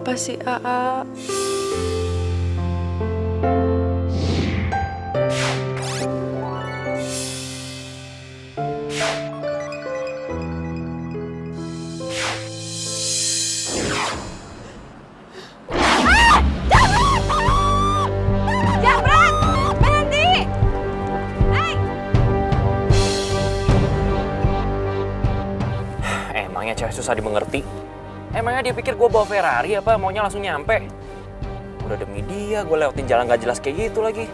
apa sih, Aa? Emangnya cewek susah dimengerti? Emangnya dia pikir gue bawa Ferrari apa maunya langsung nyampe? Udah demi dia gue lewatin jalan gak jelas kayak gitu lagi.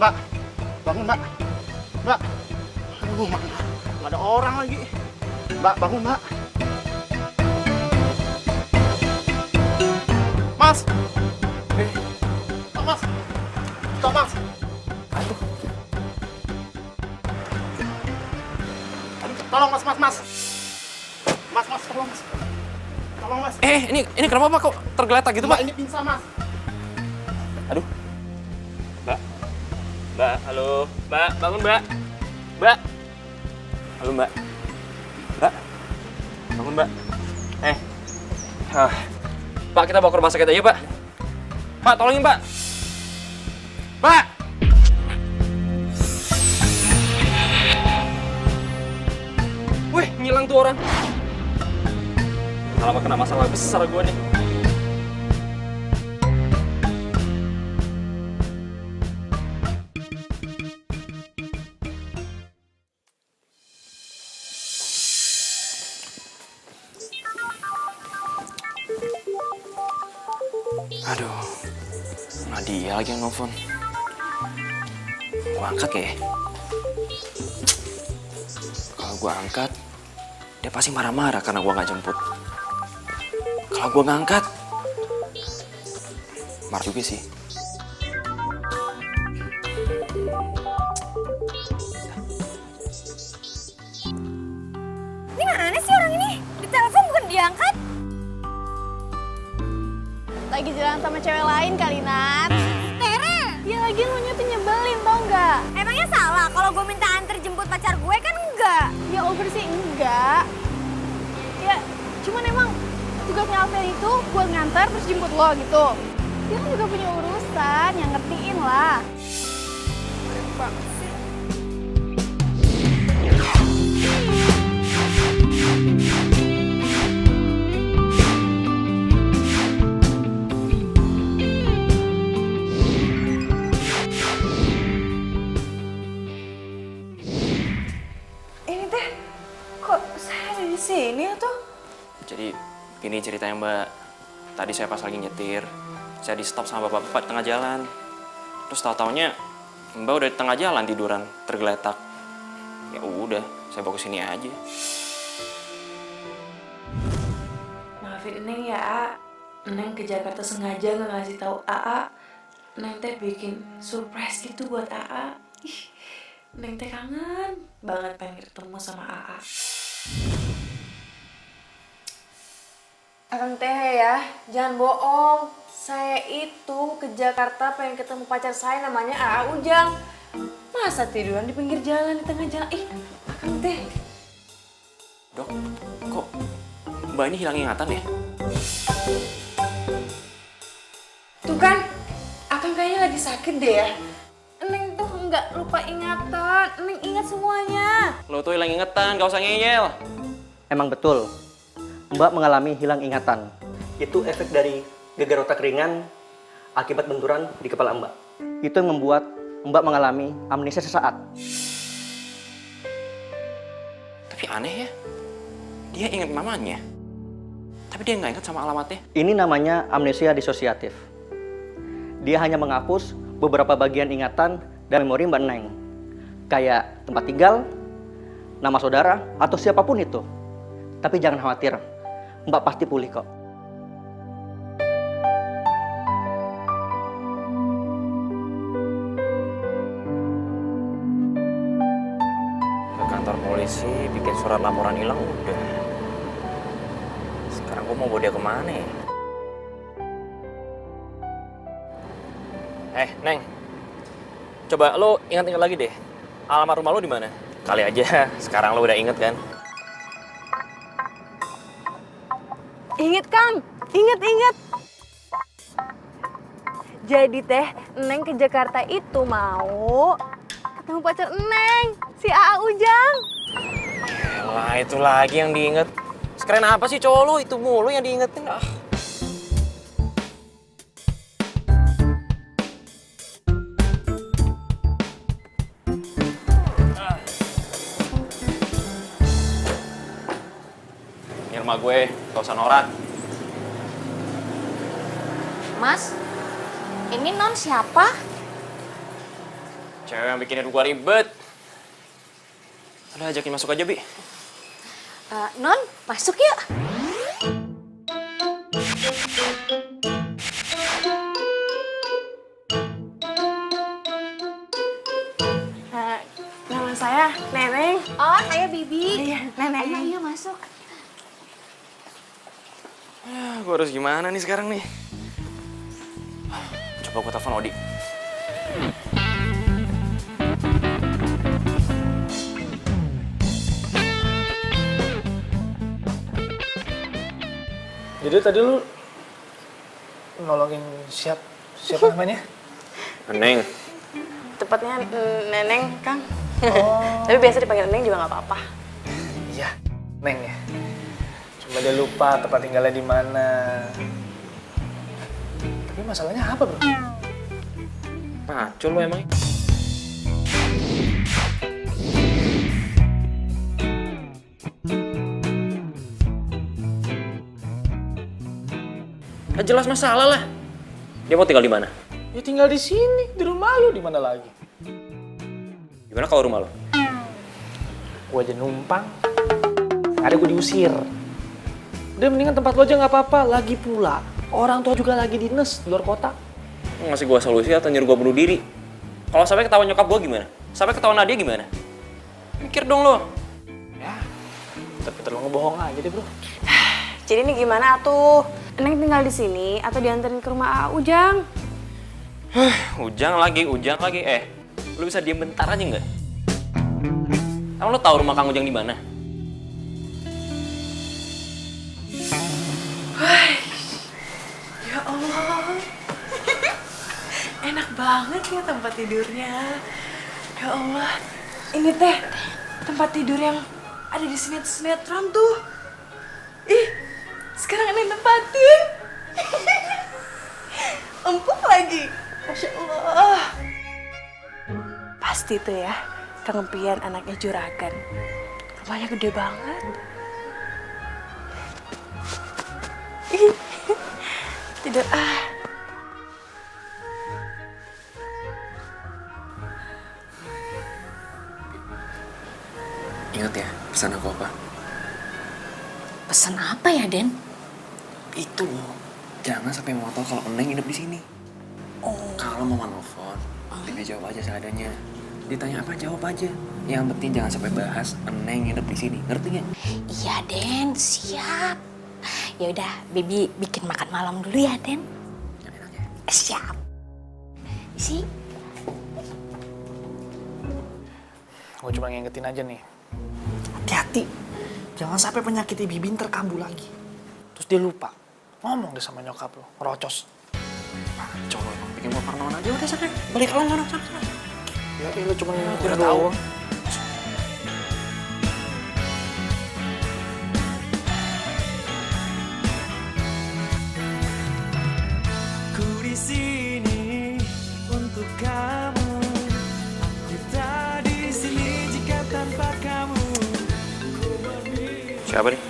Mbak, bangun mbak, mbak, aduh mbak, nggak ada orang lagi, mbak bangun mbak, mas, Thomas, aduh, tolong mas, tolong mas, Ini kenapa Pak kok tergeletak gitu Pak? Ini pingsan mas, Aduh. Mbak, halo. Mbak, bangun Mbak. Mbak. Halo Mbak. Mbak. Bangun Mbak. Pak, kita bawa ke rumah sakit aja Pak. Pak, tolongin Pak. Pak. Wih, ngilang tuh orang. Kenapa kena masalah besar gue nih? Aduh, Nadia lagi yang nelfon. Gua angkat ya? Kalau gua angkat, dia pasti marah-marah karena gua nggak jemput. Kalau gua nggak angkat, marah juga sih. Ini mana sih orang ini? Di telepon bukan diangkat. Lagi jalan sama cewek lain kali, Nat. Tere, Dia lagi ngunyah tuh nyebelin, tau nggak? emangnya salah kalau gue minta antar jemput pacar gue kan enggak? Ya over sih enggak. Ya, cuman emang tugasnya Alvin itu buat nganter terus jemput lo gitu. Dia kan juga punya urusan, yang ngertiin lah. Banget sih. Ini teh, kok saya ada di sini atau? Jadi gini ceritanya Mbak. Tadi saya pas lagi nyetir, saya di stop sama bapak-bapak di tengah jalan. Terus tahu-taunya Mbak udah di tengah jalan tiduran, tergeletak. Ya udah, saya bawa ke sini aja. Maafin Neng ya, A. Neng ke Jakarta sengaja nggak ngasih tahu AA. Neng teh bikin surprise gitu buat AA. Ih, Neng teh kangen banget pengen ketemu sama AA. Akang teh ya, jangan bohong. Saya itu ke Jakarta pengen ketemu pacar saya namanya Aa Ujang. Masa tiduran di pinggir jalan, di tengah jalan? Ih, Akang teh. Dok, kok Mbak ini hilang ingatan ya? Tuh kan, Akang kayaknya lagi sakit deh ya. Neng tuh nggak lupa ingatan, Neng ingat semuanya. Lo tuh hilang ingatan, gak usah ngeyel. Emang betul, Mbak mengalami hilang ingatan. Itu efek dari gegar otak ringan akibat benturan di kepala Mbak. Itu yang membuat Mbak mengalami amnesia sesaat. Tapi aneh ya, dia ingat mamanya. Tapi dia nggak ingat sama alamatnya. Ini namanya amnesia disosiatif. Dia hanya menghapus beberapa bagian ingatan dan memori Mbak Neng. Kayak tempat tinggal, nama saudara, atau siapapun itu. Tapi jangan khawatir, Mbak pasti pulih kok. Ke kantor polisi, bikin surat laporan hilang udah. Sekarang gue mau bawa dia kemana ya? Neng. Coba lo ingat-ingat lagi deh. Alamat rumah lo di mana? Kali aja sekarang lo udah inget kan? Ingat Kang, inget. Jadi teh, Neng ke Jakarta itu mau ketemu pacar Neng, si AA Ujang. Yalah, itu lagi yang diinget. Sekeren apa sih cowok lo? Itu mulu yang diingetin. Ini rumah gue, gak usah norak. Mas, ini non siapa? Cewek yang bikin hidup gue ribet. Udah ajakin masuk aja, Bi. Non, masuk yuk. Nama saya Neneng. Oh, saya Bibi. Neneng. Ayo masuk. Gue harus gimana nih sekarang nih? Coba gue telepon Odi. Jadi tadi lu nolongin siapa namanya? Neng. Tepatnya Neneng, Kang. Tapi biasa dipanggil Neneng juga nggak apa-apa. Iya, Neng ya. Cuma dia lupa tempat tinggalnya di mana. Tapi masalahnya apa, Bro? Pacul lo emang. Jelas masalah lah. Dia mau tinggal di mana? Ya tinggal di sini, di rumah lu, di mana lagi? Gimana kalau rumah lo? Gua aja numpang. Ada gua diusir. Udah mendingan tempat lo aja nggak apa-apa. Lagi pula, orang tua juga lagi dinas di luar kota. Mau ngasih gue solusi atau nyuruh gue bunuh diri? Kalau sampai ketahuan nyokap gue gimana? Sampai ketahuan Nadia gimana? Mikir dong lo. Ya, tapi terlalu ngebohong aja deh, Bro. Jadi ini gimana tuh? Neng tinggal di sini atau dianterin ke rumah AA Ujang? Ujang lagi. Lu bisa diem bentar aja nggak? Emang lo tahu rumah Kang Ujang di mana? Ya Allah. Enak banget ya tempat tidurnya. Ya Allah. Ini teh tempat tidur yang ada di sinetron tuh. Ih, sekarang ini tempatin. Empuk lagi. Masya Allah. Pasti tuh ya, Kang Pian anaknya juragan. Rumahnya gede banget. Ih, tidur Ingat ya, pesan aku apa? Pesan apa ya, Den? Itu loh, jangan sampai mau tahu kalau Neng hidup di sini. Kalau mau nelfon, tinggal jawab aja seadanya. Ditanya apa, jawab aja. Yang penting jangan sampai bahas Neng hidup di sini. Ngerti nggak? Iya, Den, siap. Ya udah, Bibi bikin makan malam dulu ya, Den. Yang enak ya. Siap. Isi. Gue cuma ngingetin aja nih. Hati-hati. Jangan sampai penyakit Bibi terkambuh lagi. Terus dia lupa. Ngomong deh sama nyokap lo. Ngerocos. Coba emang bikin gue parnoan aja udah sampai balik alam sana. Ya lo cuma ngingetin udah tahu. doang. Ku di sini untuk kamu. Aku tak di sini jika tanpa kamu. Ku Siapa nih?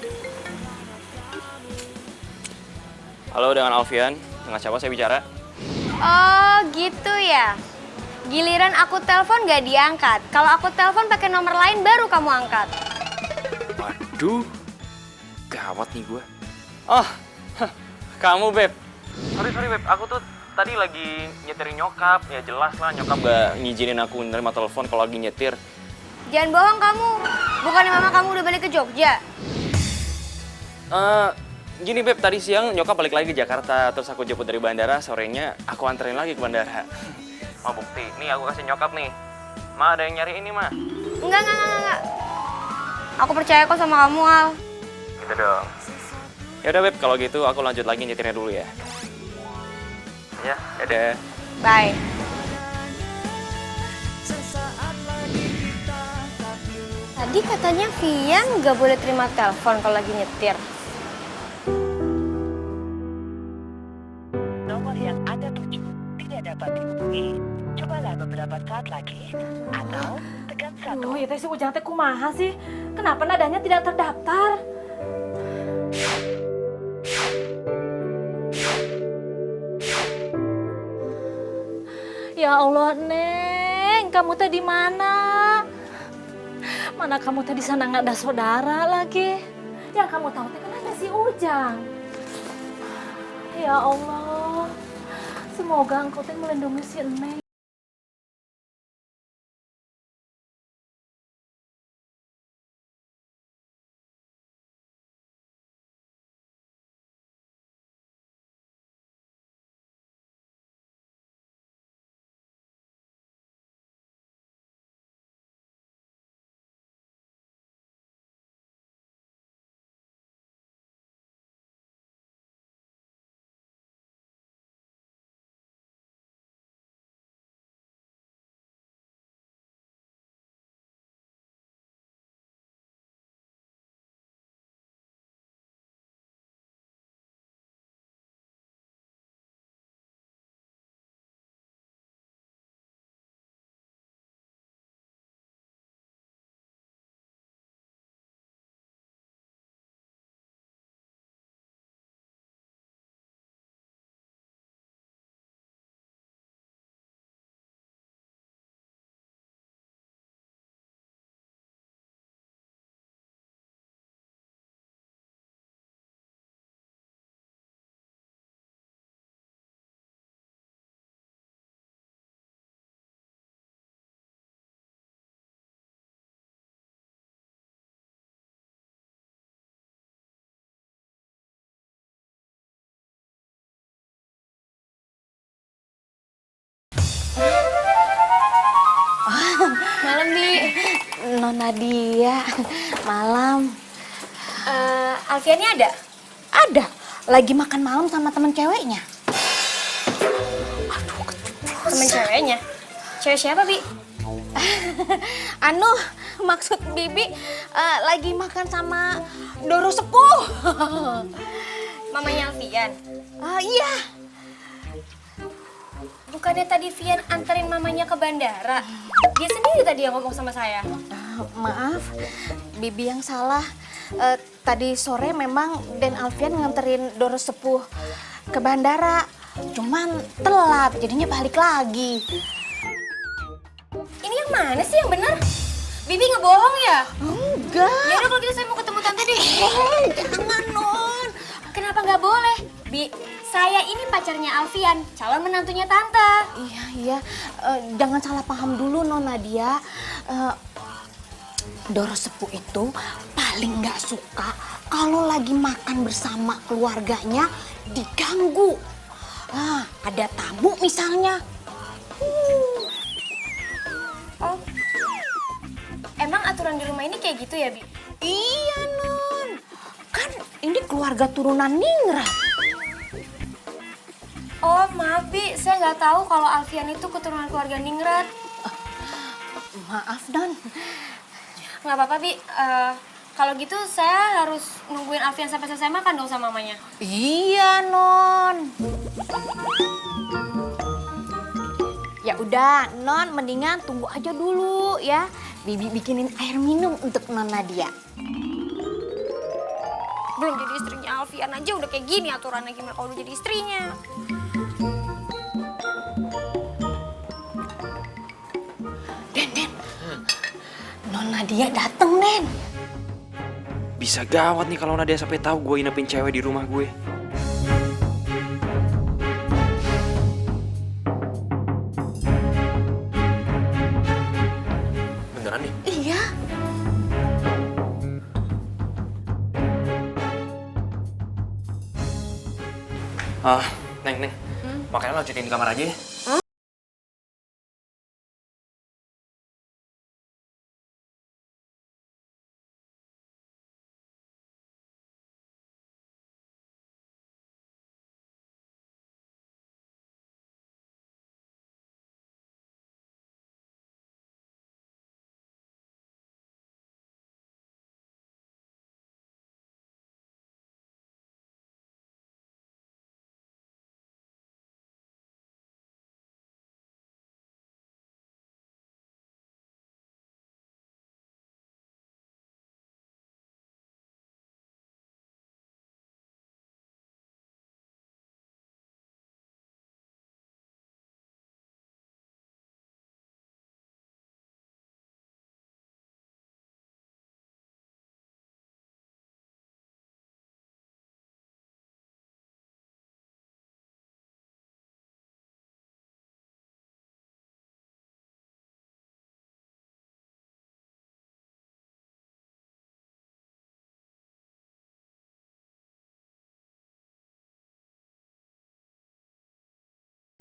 Halo, dengan Alfian. Dengan siapa saya bicara? Oh gitu ya. Giliran aku telepon gak diangkat. Kalau aku telepon pakai nomor lain baru kamu angkat. Waduh, gawat nih gue. Oh, kamu Beb. Sorry Beb, aku tuh tadi lagi nyetirin nyokap. Ya jelas lah nyokap gak ngizinin aku nerima telepon kalau lagi nyetir. Jangan bohong kamu. Bukannya mama kamu udah balik ke Jogja? Gini Beb, tadi siang nyokap balik lagi ke Jakarta. Terus aku jemput dari bandara, sorenya aku anterin lagi ke bandara. Mau bukti? Nih aku kasih nyokap nih. Ma, ada yang nyari ini, Ma. Enggak. Aku percaya kok sama kamu, Al. Gitu dong. Yaudah Beb, kalau gitu aku lanjut lagi nyetirnya dulu ya. Ya, dadah. Bye. Tadi katanya Vian nggak boleh terima telepon kalau lagi nyetir. Nomor yang Anda tuju tidak dapat dihubungi. Cobalah beberapa saat lagi atau tekan 1. Aduh, ya teh si Ujang teh kumaha sih? Kenapa nadanya tidak terdaftar? Ya Allah, Neng, kamu teh di mana? Mana kamu teh di sana nggak ada saudara lagi? Yang kamu tahu teh kan ada si Ujang. Ya Allah, semoga engkau teh melindungi si Neng. Malam, Bi. Nona Dia, malam. Alfiannya ada? Ada, lagi makan malam sama temen ceweknya. Temen ceweknya? Cewek siapa, Bi? Anu, maksud Bibi lagi makan sama Doro Sepuh. Mamanya Alfian? Iya. Bukannya tadi Vian anterin mamanya ke bandara? Dia sendiri tadi yang ngomong sama saya. Maaf, Bibi yang salah. Tadi sore memang Den Alfian nganterin Doro Sepuh ke bandara. Cuman telat, jadinya balik lagi. Ini yang mana sih yang benar? Bibi ngebohong ya? Enggak. Ya udah kalau gitu saya mau ketemu tante deh. Jangan, Non. Kenapa nggak boleh? Bi, saya ini pacarnya Alfian, calon menantunya tante. Iya. Jangan salah paham dulu, Non Nadia. Doro Sepuh itu paling nggak suka kalau lagi makan bersama keluarganya diganggu. Ada tamu misalnya. Oh, emang aturan di rumah ini kayak gitu ya, Bi? Iya, Non. Kan ini keluarga turunan ningrat. Oh, maaf, Bi. Saya nggak tahu kalau Alfian itu keturunan keluarga ningrat. Maaf, Non. Nggak apa-apa, Bi. Kalau gitu saya harus nungguin Alfian sampai selesai makan dong sama mamanya. Iya, Non. Ya udah, Non, mendingan tunggu aja dulu ya. Bibi bikinin air minum untuk Non Nadia. Belum jadi istrinya Alfian aja udah kayak gini aturannya, gimana kalau udah jadi istrinya? Den. Non Nadia dateng, Den. Bisa gawat nih kalau Nadia sampai tahu gue inepin cewek di rumah gue. Beneran nih? Iya. Neng. Makanya lanjutin di kamar aja ya.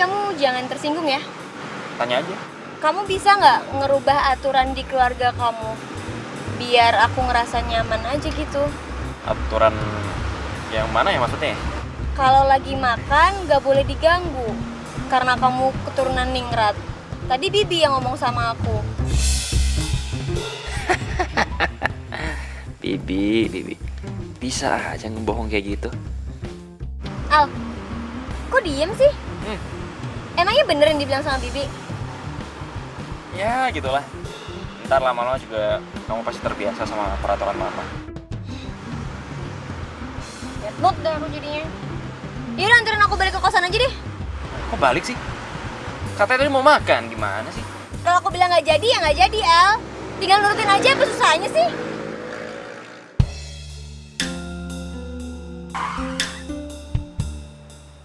Kamu jangan tersinggung ya. Tanya aja. Kamu bisa nggak ngerubah aturan di keluarga kamu? Biar aku ngerasa nyaman aja gitu. Aturan yang mana ya maksudnya? Kalau lagi makan nggak boleh diganggu. Karena kamu keturunan ningrat. Tadi Bibi yang ngomong sama aku. Bibi. Bisa aja ngebohong kayak gitu. Al, kok diem sih? Emangnya bener yang dibilang sama Bibi? Ya gitulah. Ntar lama-lama juga kamu pasti terbiasa sama peraturan mama. Bot deh aku jadinya. Yaudah anterin aku balik ke kosan aja deh. Kok balik sih? Katanya tadi mau makan, gimana sih? Kalau aku bilang nggak jadi ya nggak jadi, Al. Tinggal nurutin aja, apa susahnya sih?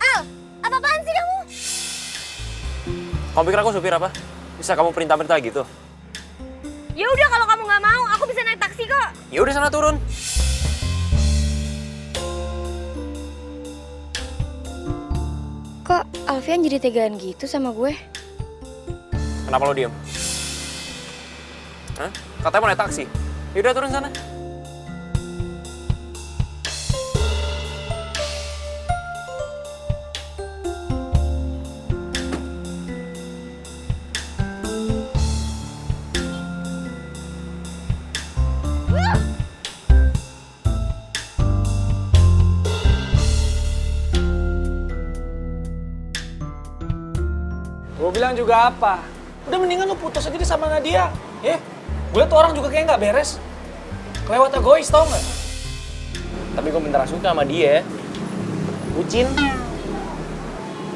Al, apa-apaan sih kamu? Kamu pikir aku supir apa? Bisa kamu perintah-perintah gitu? Ya udah kalau kamu nggak mau, aku bisa naik taksi kok. Ya udah sana turun. Kok Alfian jadi tegaan gitu sama gue? Kenapa lo diem? Hah? Katanya mau naik taksi. Ya udah turun sana. Gue bilang juga apa? Udah mendingan lu putus aja deh sama Nadia. Ya, gue liat tuh orang juga kayak nggak beres. Kelewat egois tau nggak? Tapi gue beneran suka sama dia. Bucin.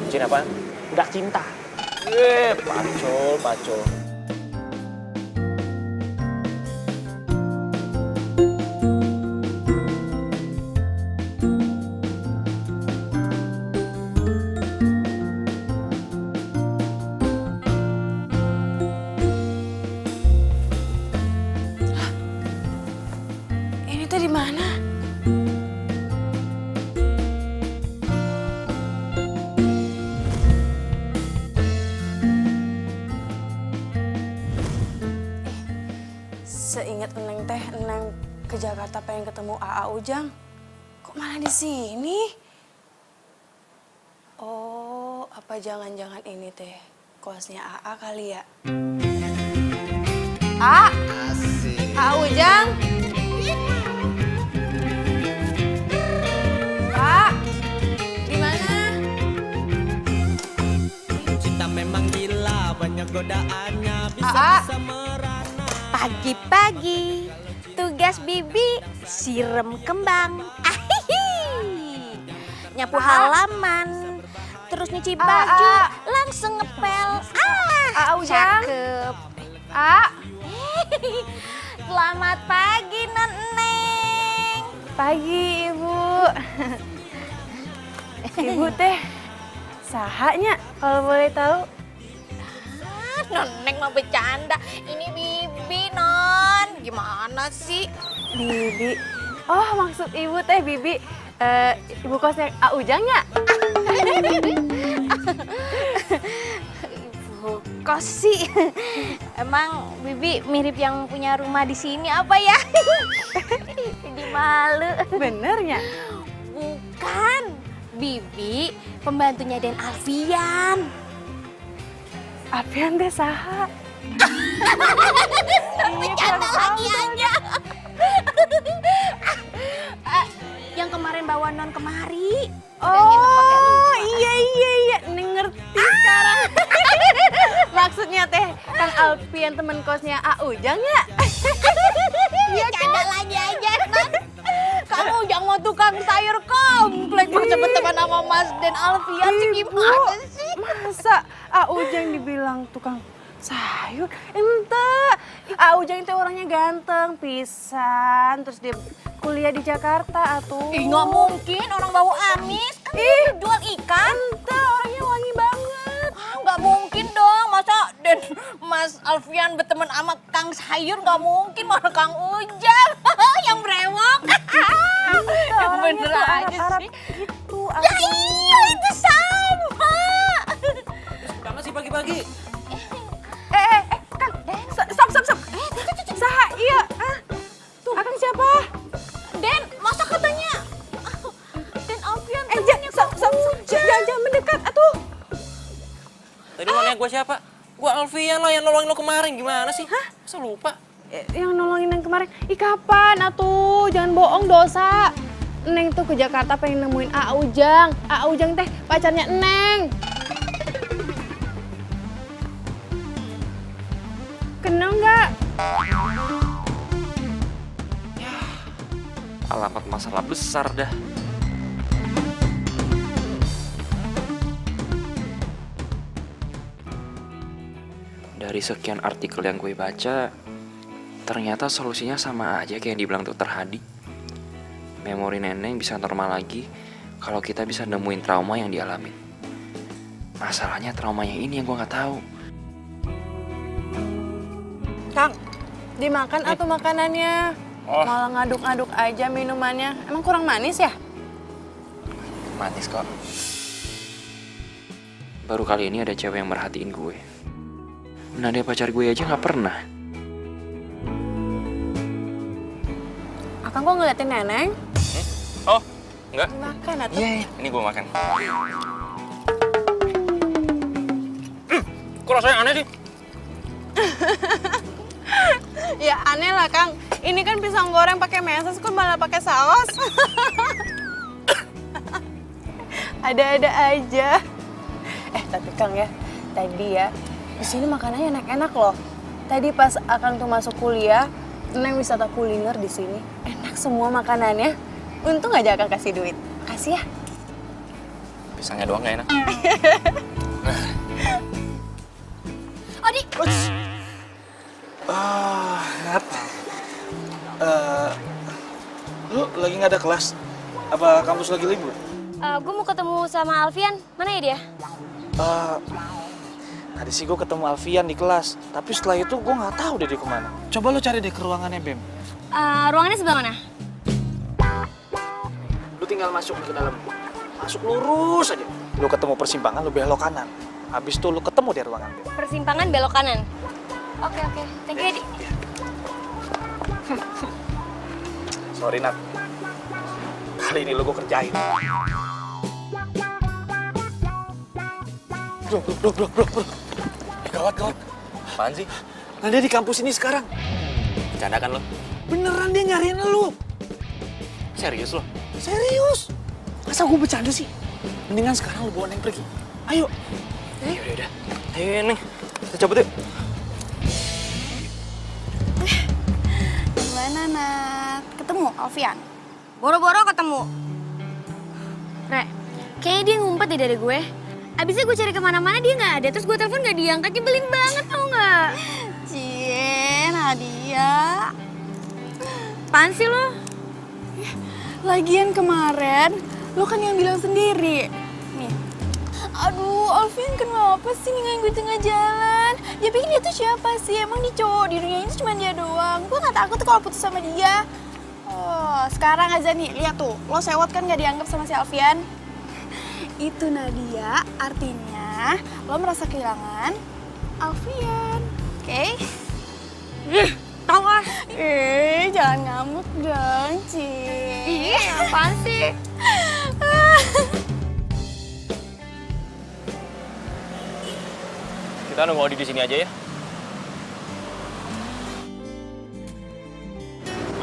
Bucin apa? Udah cinta. Pacul. Ini tuh di mana? Seingat Eneng teh, Eneng ke Jakarta pengen ketemu AA Ujang. Kok malah di sini? Oh, apa jangan-jangan ini teh kosnya AA kali ya? A, AA Ujang. A, di mana? Cinta memang gila, banyak godaannya, bisa merana. Pagi-pagi, tugas Bibi siram kembang. nyapu halaman, terus nyuci baju, langsung ngepel. Ujang. Cakep. Selamat pagi, Non Neng. Pagi, Ibu. Ibu teh sahanya kalau boleh tahu? Non Neng mau bercanda. Ini Bibi, Non. Gimana sih? Bibi. Oh, maksud Ibu teh Bibi. Ibu kosnya Ujang ya? Ibu kos sih. Emang Bibi mirip yang punya rumah di sini apa ya? Jadi malu. Benernya? Bukan. Bibi pembantunya Den Alfian. Alfian teh saha? Bercanda lagi aja. Yang kemarin bawa Non kemari. Oh, iya. Neng ngerti sekarang. Maksudnya teh Kang Alfian temen kosnya Ujang ya? Iya, bercanda lagi aja, Non. Kamu jangan tukang sayur komplek masa teman sama Mas Den Alfian sih gimana sih? Masa Ujang dibilang tukang sayur? Ente, Ujang itu orangnya ganteng pisan, terus dia kuliah di Jakarta atuh. Ih, nggak mungkin orang bau amis kan dia jual ikan. Ente orangnya wangi banget. Nggak mungkin dong, masa Den Mas Alfian berteman sama Kang Sayur nggak mungkin, malah Kang Ujang yang brewok. Yang bener aja sih. Gitu, Ya iya itu sama. Kamu sih pagi-pagi? Kang, stop. Saha, iya. Tuh, Akang siapa? Den, masa katanya Den Alfian Jangan mendekat, atuh. Tadi lo nanya gue siapa? Gue Alfian lah yang nolongin lo kemarin, gimana sih? Hah? Masa lupa? Yang nolongin yang kemarin. Kapan, atuh? Jangan bohong, dosa. Neng tuh ke Jakarta pengen nemuin Ujang. Ujang teh pacarnya Neng. Kenal nggak? Alamat masalah besar dah. Dari sekian artikel yang gue baca, ternyata solusinya sama aja kayak yang dibilang Dr. Hadi. Memori Neneng bisa normal lagi kalau kita bisa nemuin trauma yang dialamin. Masalahnya traumanya ini yang gue nggak tahu. Kang, dimakan atau makanannya? Malah ngaduk-ngaduk aja minumannya. Emang kurang manis ya? Manis kok. Baru kali ini ada cewek yang merhatiin gue. Nada pacar gue aja nggak pernah. Akang kok ngeliatin Neneng? Oh, enggak? Makan atau? Iya, ini gue makan. Kok rasanya aneh sih? Ya aneh lah Kang. Ini kan pisang goreng pakai meses, kok malah pakai saus? Ada-ada aja. Tapi Kang ya, tadi ya di sini makanannya enak-enak loh. Tadi pas Akang tuh masuk kuliah, Neng wisata kuliner di sini. Enak semua makanannya. Untung aja Akang kasih duit. Makasih ya. Pisangnya doang gak enak. Adi. Nat. Lu lagi nggak ada kelas? Apa kampus lagi libur? Gue mau ketemu sama Alfian. Mana ya dia? Tadi sih gue ketemu Alfian di kelas. Tapi setelah itu gue nggak tahu deh dia kemana. Coba lu cari deh ke ruangannya Bem. Ruangannya sebelah mana? Lu tinggal masuk ke dalam. Masuk lurus aja. Lu ketemu persimpangan, lu belok kanan. Habis itu lu ketemu di ruangan Bem. Persimpangan belok kanan. Oke. Thank you, Adi. Sorry Nat. Kali ini lu gue kerjain. Bro. Gawat. Apaan sih? Nah dia di kampus ini sekarang. Bercanda kan lo? Beneran dia nyariin lu. Serius lo? Serius. Masa gue bercanda sih? Mendingan sekarang lu bawa Neng pergi. Ayo. Yaudah. Ayo Neng, kita cabut yuk. Gimana, Nat? Ketemu Alfian? Boro-boro ketemu. Re, Kayaknya dia ngumpet deh dari gue. Abisnya gue cari kemana-mana dia nggak ada. Terus gue telepon nggak diangkat, nyebelin banget tau nggak? Cie, Nadia. Apaan sih lo? Lagian kemarin, lo kan yang bilang sendiri. Nih, aduh Alvin kenapa sih ninggalin gue tengah jalan? Dia pikir dia tuh siapa sih? Emang nih cowok di dunia ini cuma dia doang. Gue gak takut tuh kalau putus sama dia. Oh, sekarang aja nih, lihat tuh. Lo sewot kan gak dianggap sama si Alfian? Itu Nadia, artinya lo merasa kehilangan Alfian. Oke? Tau ah. Jangan ngamuk dong, Ci. Ih, apaan sih? Kita nunggu Odi di sini aja ya.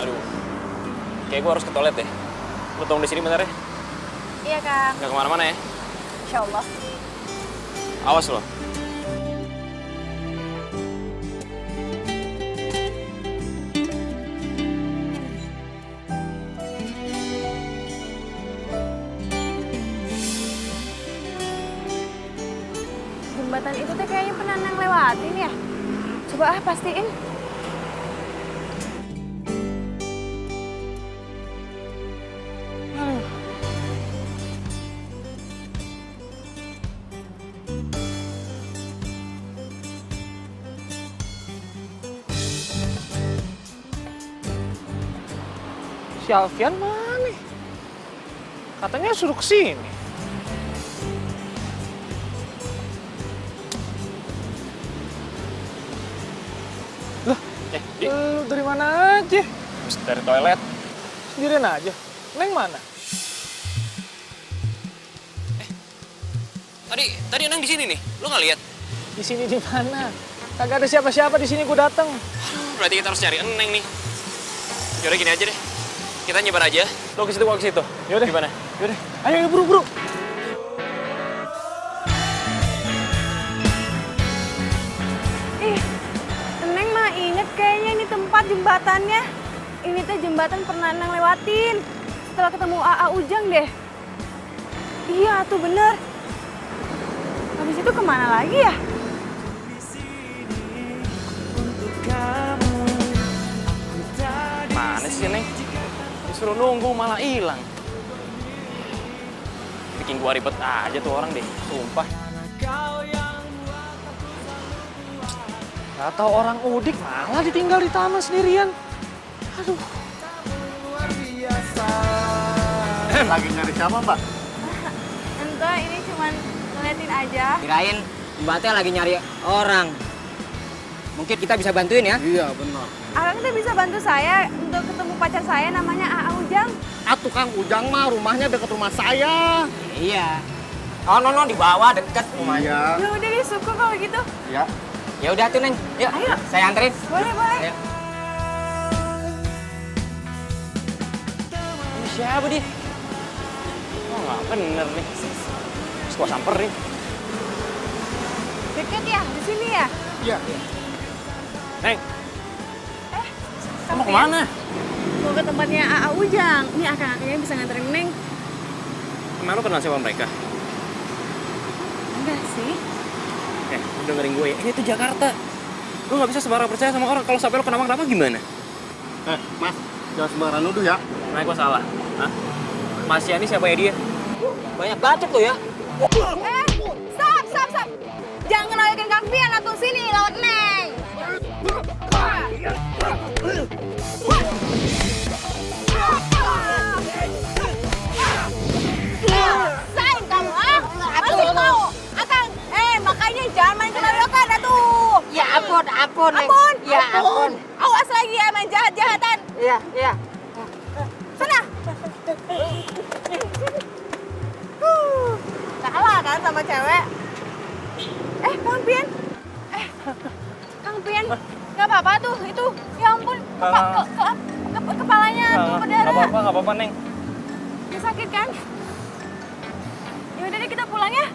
Aduh, kayak gue harus ke toilet deh. Lo tunggu di sini bentar ya. Iya, Kang. Nggak kemana-mana ya. Insya Allah. Awas lo. Jembatan itu tuh kayaknya pernah Neng lewatin ya. Coba pastiin. Si Alfian mana? Katanya suruh kesini. Lah, lu dari mana aja? Habis dari toilet. Sendirian aja. Neng mana? Tadi Neng di sini nih. Lo nggak lihat? Di sini di mana? Kagak ada siapa-siapa di sini gue datang. Berarti kita harus cari Neng nih. Yaudah gini aja deh. Kita nyebar aja. Lo ke situ, gua ke situ. Yaudah. Gimana? Yaudah. Ayo buru-buru. Ih, Neng mah inget kayaknya ini tempat jembatannya. Ini tuh jembatan pernah Neng lewatin. Setelah ketemu AA Ujang deh. Iya tuh bener. Habis itu kemana lagi ya? Mana sih Neng? Disuruh nunggu malah hilang. Bikin gua ribet aja tuh orang deh, sumpah. Gak tau orang udik malah ditinggal di taman sendirian. Aduh. Lagi nyari siapa, Mbak? Ente ini cuman ngeliatin aja. Kirain Mbaknya lagi nyari orang. Mungkin kita bisa bantuin ya? Iya, benar. Akang tuh bisa bantu saya untuk ketemu pacar saya namanya AA Ujang. Atuh Kang Ujang mah rumahnya dekat rumah saya. Iya. Oh, no, di bawah deket. Iya. Ya udah deh, syukur kalau gitu. Ya. Ya udah tuh, Neng. Yuk, Ayo. saya anterin. Boleh, boleh. Ayo. Ini siapa dia? Oh nggak bener nih. Terus gua samperin. Deket ya, di sini ya? Iya. Neng, Kamu mau kemana? Mau ke tempatnya AA Ujang. Ini akang-akangnya bisa nganterin Neng. Emang lo kenal siapa mereka? Enggak sih. Lu dengerin gue ya, ini tuh Jakarta. Lu nggak bisa sembarang percaya sama orang. Kalau sampai lu kenapa-kenapa gimana? Mas, jangan sembarangan nuduh ya. Nah, gue salah. Hah? Mas Yani siapa ya dia? Banyak bacot lo ya. Stop. Jangan ngelayakin Kang Pian atau sini lewat Neng. Sain kamu ah? Masih mau? Akang, makanya jangan main keroyokan atuh. Ya ampun. Ampun. Ya ampun. Awas lagi ya main jahat-jahatan. Iya. Sana. Kalah kan sama cewek. Kang Pian. Kang Pian. Nggak apa-apa tuh, itu. Ya ampun, kepalanya tuh berdarah. Nggak apa-apa, Neng. Sakit kan? Ya udah deh kita pulang ya.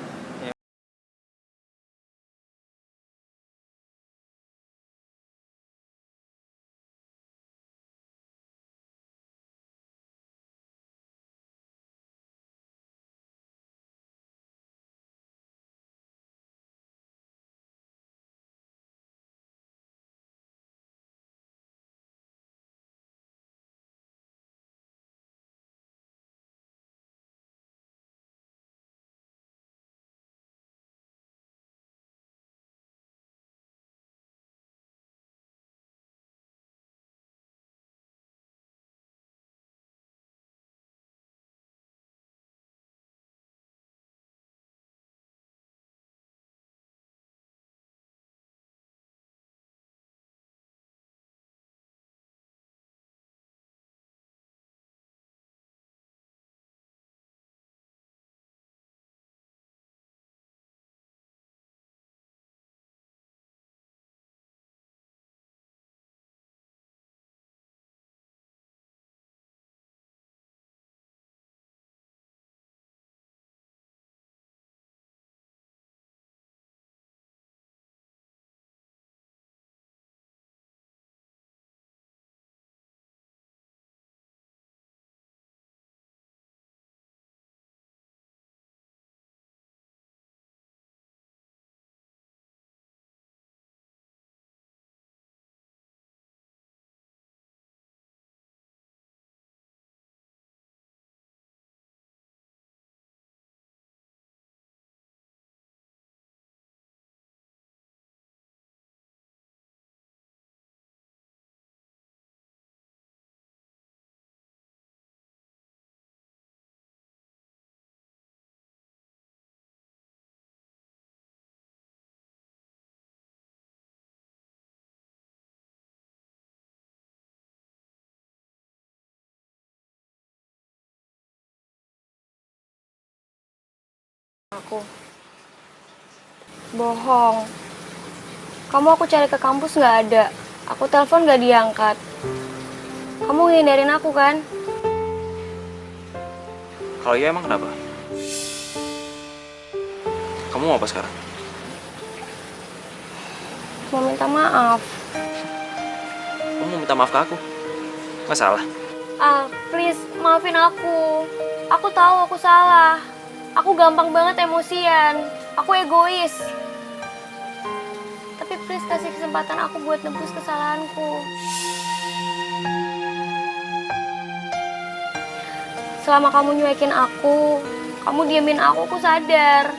Aku. Bohong. Kamu aku cari ke kampus nggak ada. Aku telepon nggak diangkat. Kamu ngindarin aku kan? Kalau iya emang kenapa? Kamu mau apa sekarang? Mau minta maaf. Kamu mau minta maaf ke aku? Nggak salah. Please, maafin aku. Aku tahu aku salah. Aku gampang banget emosian. Aku egois. Tapi please kasih kesempatan aku buat nebus kesalahanku. Selama kamu nyuekin aku, kamu diemin aku sadar.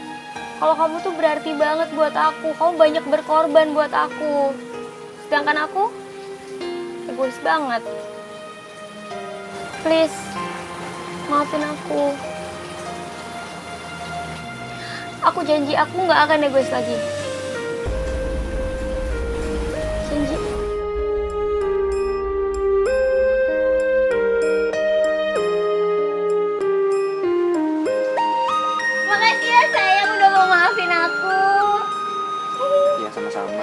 Kalau kamu tuh berarti banget buat aku. Kamu banyak berkorban buat aku. Sedangkan aku, egois banget. Please, maafin aku. Aku janji aku nggak akan egois lagi. Janji. Makasih ya sayang udah mau maafin aku. Iya, sama-sama.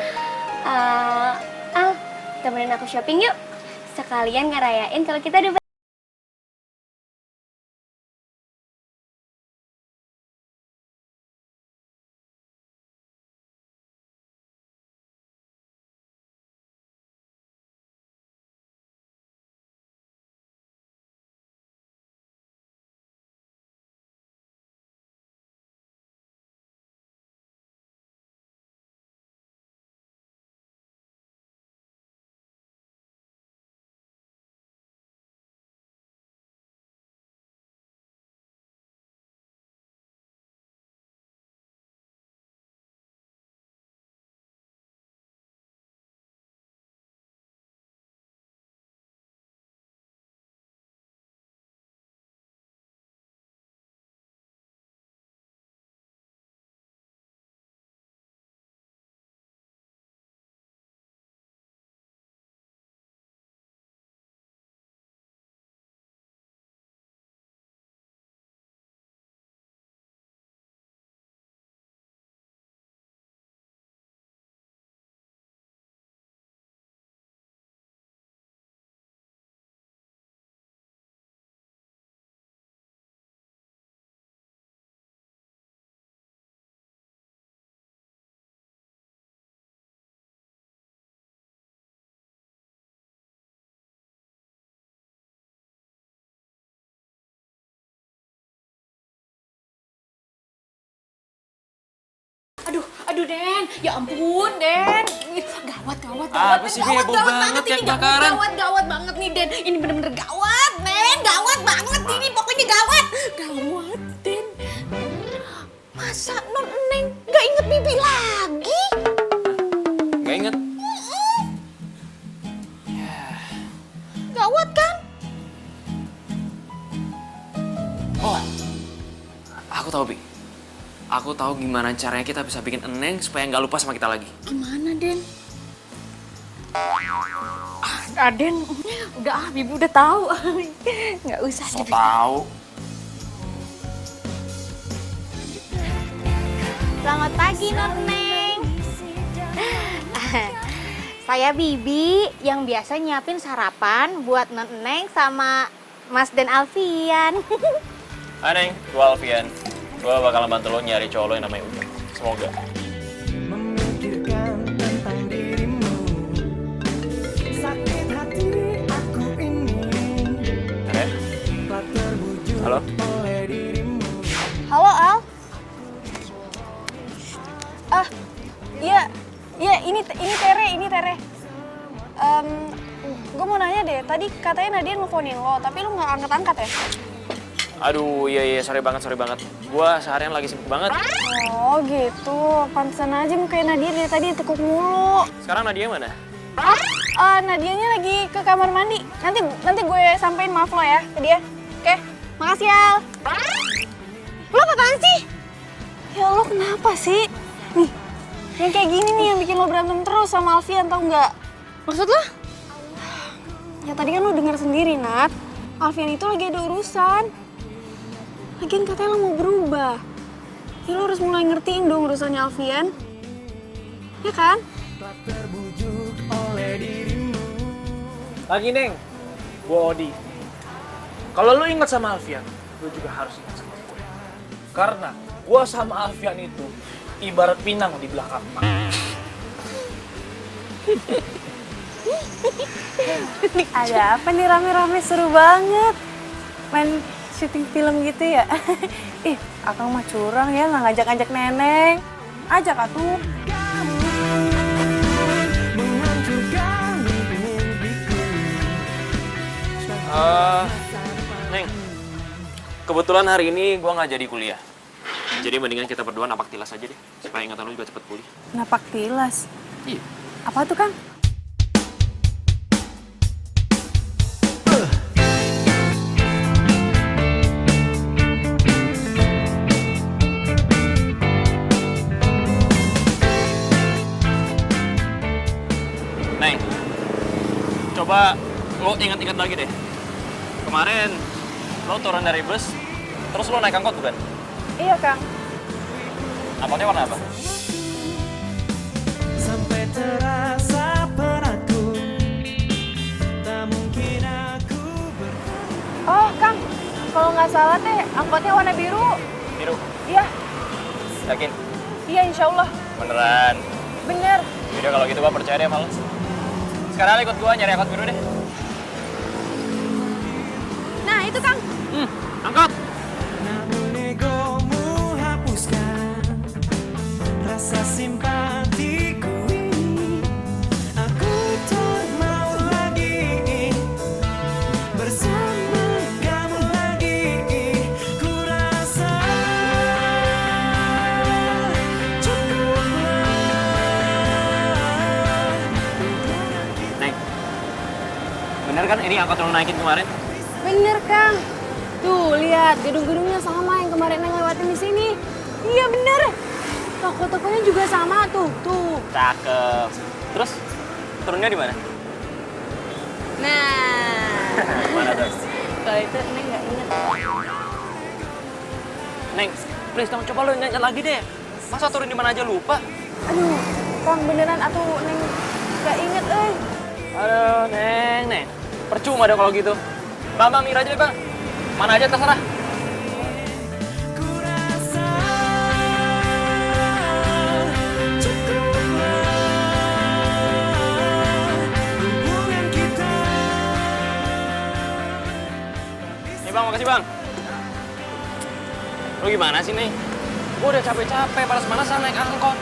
Al, temenin aku shopping yuk. Sekalian ngerayain kalau kita udah Aduh Den, ya ampun Den. Gawat. Apa sih, Bi? Heboh banget kayak kebakaran. Gawat banget nih Den. Ini bener-bener gawat Den, gawat banget ini. Pokoknya gawat. Gawat Den. Masa Non Neng gak inget Bibi lagi? Gak inget? Gawat kan? Oh, aku tahu, Bi. Aku tahu gimana caranya kita bisa bikin Eneng supaya nggak lupa sama kita lagi. Gimana Den? Den, udah Bibi udah tahu. Nggak usah. So tahu. Selamat pagi Non Neng. Saya Bibi yang biasa nyiapin sarapan buat Non Neng sama Mas dan Alfian. Hai Neng, gue Alfian. Gue bakalan bantu lo nyari cowok lo yang namanya Ujang. Semoga. Memikirkan tentang dirimu, sakit hati aku ini. Halo? Oleh dirimu. Halo Al. Iya ini Tere. Gue mau nanya deh, tadi katanya Nadia nelfonin lo, tapi lo nggak angkat-angkat ya? Aduh, iya, sorry banget. Gua seharian lagi sibuk banget. Oh gitu, pantesan aja mukanya Nadia dari tadi tekuk mulu. Sekarang Nadia mana? Nadianya lagi ke kamar mandi. Nanti gue sampein maaf lo ya ke dia. Oke, makasih Al. Lo apaan sih? Ya lo kenapa sih? Nih, yang kayak gini nih yang bikin lo berantem terus sama Alfian, tau nggak? Maksud lo? Ya tadi kan lo denger sendiri, Nat. Alfian itu lagi ada urusan. Lagian katanya lo mau berubah. Ya lo harus mulai ngertiin dong urusannya Alfian. Ya kan? Lagi Neng, gue Odi. Kalau lu ingat sama Alfian, lu juga harus ingat sama gue. Karena gue sama Alfian itu ibarat pinang di belakang emak. Ada apa nih rame-rame seru banget. Main syuting film gitu ya. Ih, Akang mah curang ya nggak ngajak-ngajak Neneng. Ajak atuh. Neng, kebetulan hari ini gue nggak jadi kuliah. Jadi mendingan kita berdua napak tilas aja deh, supaya ingatan lu juga cepet pulih. Napak tilas. Iya. Apa tuh, Kang? Neng, coba lo ingat-ingat lagi deh. Kemarin lo turun dari bus, terus lo naik angkot bukan? Iya, Kang. Angkotnya warna apa? Sampai terasa beratku, tak mungkin aku Oh, Kang. Kalau nggak salah teh angkotnya warna biru. Biru. Iya. Yakin? Iya, insya Allah. Beneran. Bener. Yaudah kalau gitu gue percaya deh sama lo. Sekarang ikut gue nyari angkot biru deh. Nah, itu, Kang. Angkot! namun egomu hapuskan rasa simpatiku ini. Aku tak mau lagi bersama kamu lagi. Ku rasa cukuplah. Neng, bener kan ini angkot lo naikin kemarin? Bener, Kang. Tuh, lihat gedung-gedungnya sama yang kemarin Neng lewatin di sini. Iya, bener. Toko-tokonya juga sama tuh. Tuh. Cakep. Terus turunnya di mana? Nah. Mana tuh? Kalau itu Neng nggak inget. Neng, please dong coba lo nyanyi lagi deh. Masa turun di mana aja lupa? Aduh, Kang beneran atuh Neng nggak inget, Aduh, Neng. Percuma deh kalau gitu. Bang, minggir aja deh, Bang. Mana aja terserah. Nih Bang, makasih Bang. Lu gimana sih, Neng? Gua udah capek-capek, panas-panasan naik angkot.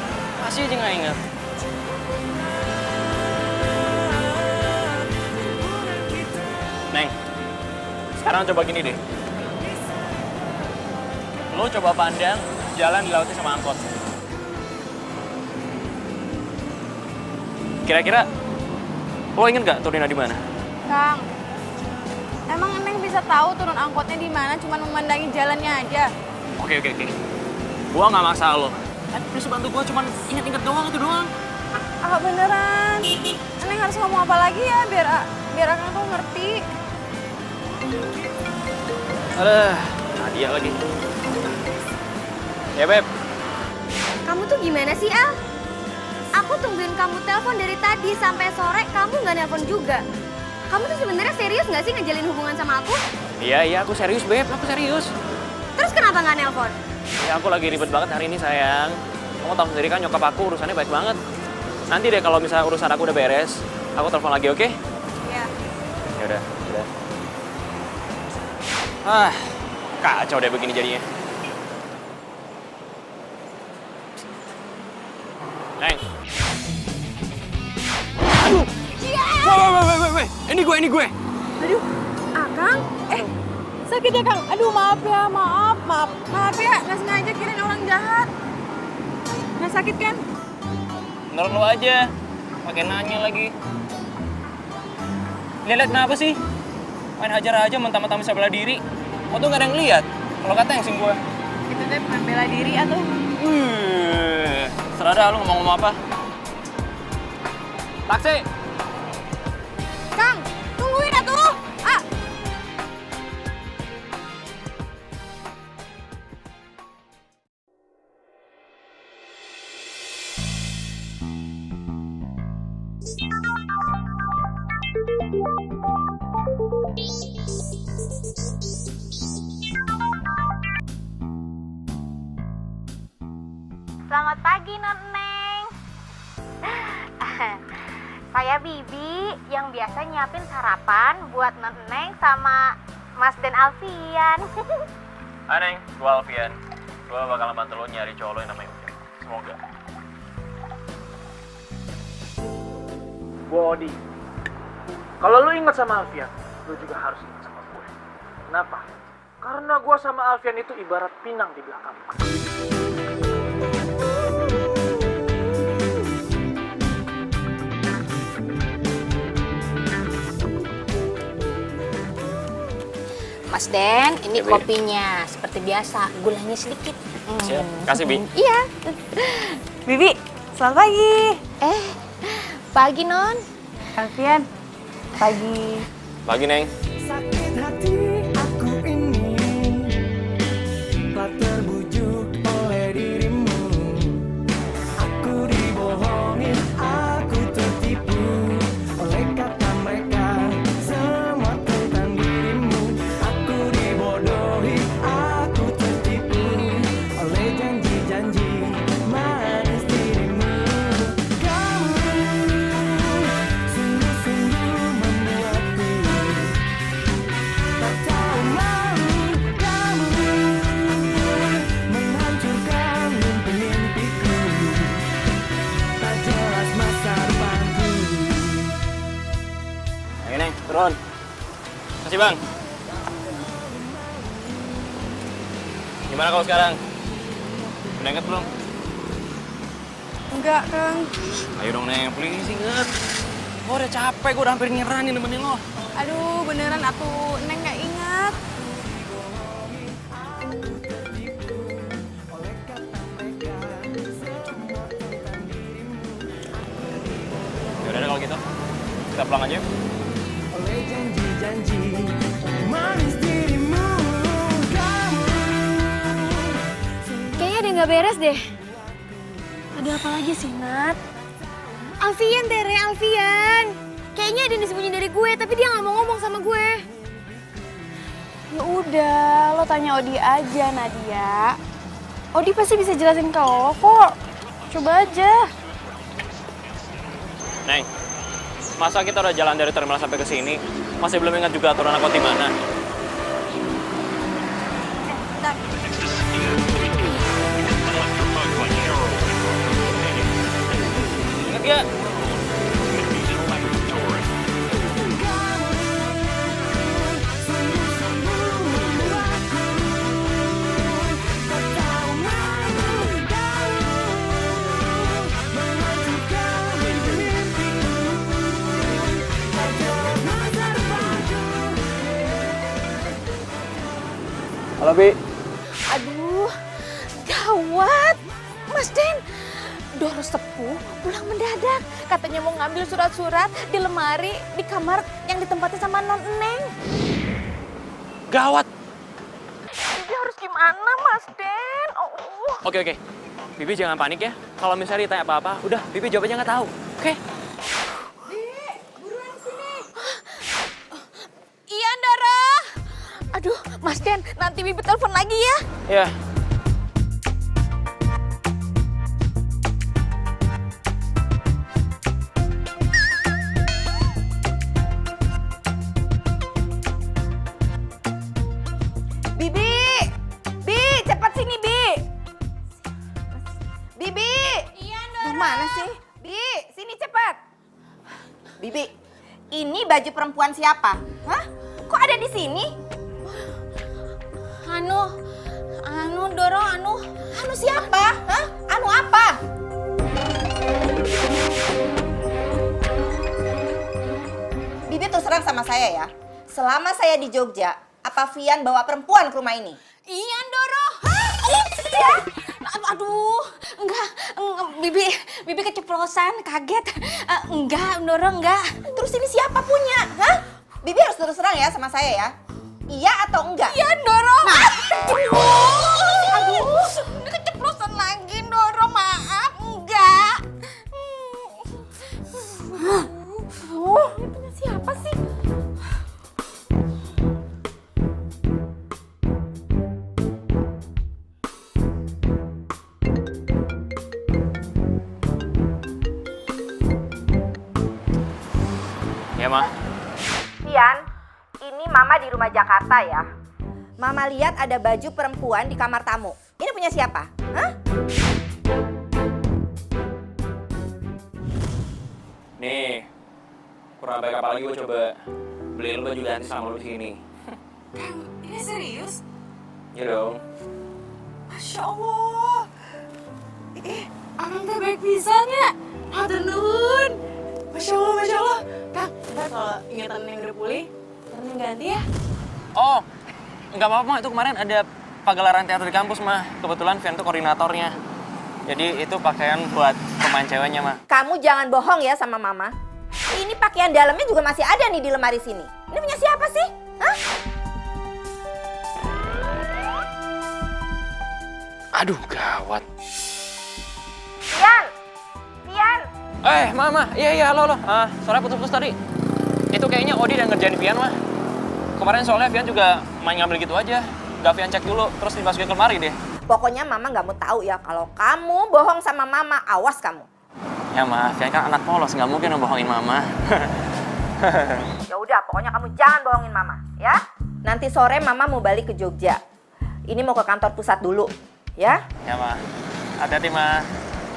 Masih aja nggak inget. Neng, sekarang coba gini deh. Lo coba pandang jalan dilewati sama angkot. Kira-kira lo inget gak turunnya di mana? Kang, emang Neng bisa tahu turun angkotnya di mana? Cuman memandangi jalannya aja. Oke. Gua nggak maksa lo. Please bantu gua, cuman inget-inget doang itu doang. Ah, beneran. Neng harus ngomong apa lagi ya biar Akang tuh ngerti. Aduh, Nadia lagi. Ya, Beb. Kamu tuh gimana sih, Al? Aku tungguin kamu telepon dari tadi sampai sore, kamu nggak nelpon juga. Kamu tuh sebenarnya serius nggak sih ngejalin hubungan sama aku? Iya, aku serius, Beb. Aku serius. Terus kenapa nggak nelpon? Ya, aku lagi ribet banget hari ini, sayang. Kamu tahu sendiri kan nyokap aku urusannya baik banget. Nanti deh kalau misalnya urusan aku udah beres, aku telepon lagi, oke? Iya. Ya udah. Ah, kacau deh begini jadinya. Neng. Aduh. Woi. Ini gue. Aduh, Akang. Sakit ya, Kang? Aduh, maaf ya, maaf. Maaf ya, nggak sengaja kirain orang jahat. Nggak sakit kan? Menurut lo aja, pakai nanya lagi. Lihat kenapa sih? Main hajar aja mentang-mentang bisa bela diri. Kok tuh gak ada yang lihat? Kalau kata yang sing gue. Itu teh bukan bela diri atau? Serah dah lu ngomong apa. Taksi! Kang, tungguin atuh. Ah. pagi, Non Neng. Saya Bibi yang biasa nyiapin sarapan buat Non Neng sama Mas dan Alfian. Hai Neng, gua Alfian. Gua bakalan bantu lo nyari cowok lo yang namanya Ujang. Semoga. Gua Odi. Kalau lu ingat sama Alfian, lu juga harus ingat sama gue. Kenapa? Karena gue sama Alfian itu ibarat pinang di belakang. Mas Den, ini Ya, Bi. kopinya. Seperti biasa, gulanya sedikit. Siap. Kasih, Bi. Iya. Bibi, selamat pagi. Pagi, Non. Alfian, pagi. Pagi, Neng. Sakit hati aku ini tak terbujuk oleh dirimu. Aku dibohongin, aku tertipu oleh kata mereka semua tentang dirimu. Aku dibodohi, aku tertipu oleh janji-janji manis dirimu. Kamu sungguh-sungguh membuatku tak tahu malu. Kamu menghancurkan mimpi-mimpiku, tak jelas masa depanku. Ayo, Neng. Turun. Kasih, Bang. Gimana kau sekarang? Udah inget belum? Enggak, Kang. Ayo dong, Neng. Please inget. Gue udah capek, gue udah hampir nyerah nih nemenin lo. Aduh, beneran aku Neng nggak ingat. Yaudah deh kalau gitu. Kita pulang aja yuk. Oleh janji-janji manis dirimu. Kamu Kayaknya ada yang nggak beres deh. Ada apa lagi sih, Nat? Alfian, Tere, Alfian. Kayaknya ada yang disembunyi dari gue, tapi dia nggak mau ngomong sama gue. Ya udah, lo tanya Odi aja, Nadia. Odi pasti bisa jelasin ke lo kok. Coba aja. Neng, masa kita udah jalan dari terminal sampai ke sini, masih belum ingat juga aturan angkot di mana? Ingat gak? Halo, Bi. Aduh, gawat. Mas Den, Doro sepuh pulang mendadak. Katanya mau ngambil surat-surat di lemari di kamar yang ditempatin sama Non Neng. Gawat. Bibi harus gimana, Mas Den? Oh. Oke. Bibi jangan panik ya. Kalau misalnya ditanya apa-apa, udah Bibi jawab aja nggak tahu. Oke? Iya, Doro. Aduh, Mas Den, nanti Bibi telepon lagi ya. Ya. Bibi! Bi, cepat sini, Bi! Bibi! Iya, Doro. Mana sih? Bi, sini cepat! Bibi, ini baju perempuan siapa? Hah? Kok ada di sini? Anu, Doro, anu siapa? Hah? Anu apa? Bibi terus terang sama saya ya. Selama saya di Jogja, apa Vian bawa perempuan ke rumah ini? Iya, Doro. Ya? Aduh, enggak, Bibi keceplosan, kaget. Enggak, Doro, enggak. Terus ini siapa punya? Hah? Bibi harus terus terang ya sama saya ya. Iya atau enggak? Iya, Doro. Nah. Aduh, ini keceplosan lagi, Doro. Maaf, enggak. Ini punya siapa sih? Mama di rumah Jakarta ya. Mama lihat ada baju perempuan di kamar tamu. Ini punya siapa? Hah? Nih, kurang baik apa lagi gue coba beliin lu baju ganti sama lu di sini. Ini serius? Iya dong. Masya Allah. Abang teh baik pisan ya. Hatur nuhun. Masya Allah, Masya Allah. Kang, ntar kalau ingatan Neng udah pulih, ntar Neng ganti ya. Oh, nggak apa-apa mah, itu kemarin ada pagelaran teater di kampus mah. Kebetulan Vian tuh koordinatornya. Jadi itu pakaian buat pemain ceweknya mah. Kamu jangan bohong ya sama Mama. Ini pakaian dalamnya juga masih ada nih di lemari sini. Ini punya siapa sih? Hah? Aduh, gawat. Vian! Vian! Mama, iya, halo. Soalnya putus-putus tadi. Itu kayaknya Odi yang ngerjain Vian mah. Kemarin soalnya Vian juga main ngambil gitu aja. Gak Vian cek dulu, terus dimasukin ke lemari deh. Pokoknya Mama nggak mau tahu ya kalau kamu bohong sama Mama, awas kamu. Ya mah, Vian kan anak polos, nggak mungkin ngebohongin Mama. Ya udah, pokoknya kamu jangan bohongin Mama, ya. Nanti sore Mama mau balik ke Jogja. Ini mau ke kantor pusat dulu, ya. Ya mah, hati-hati mah.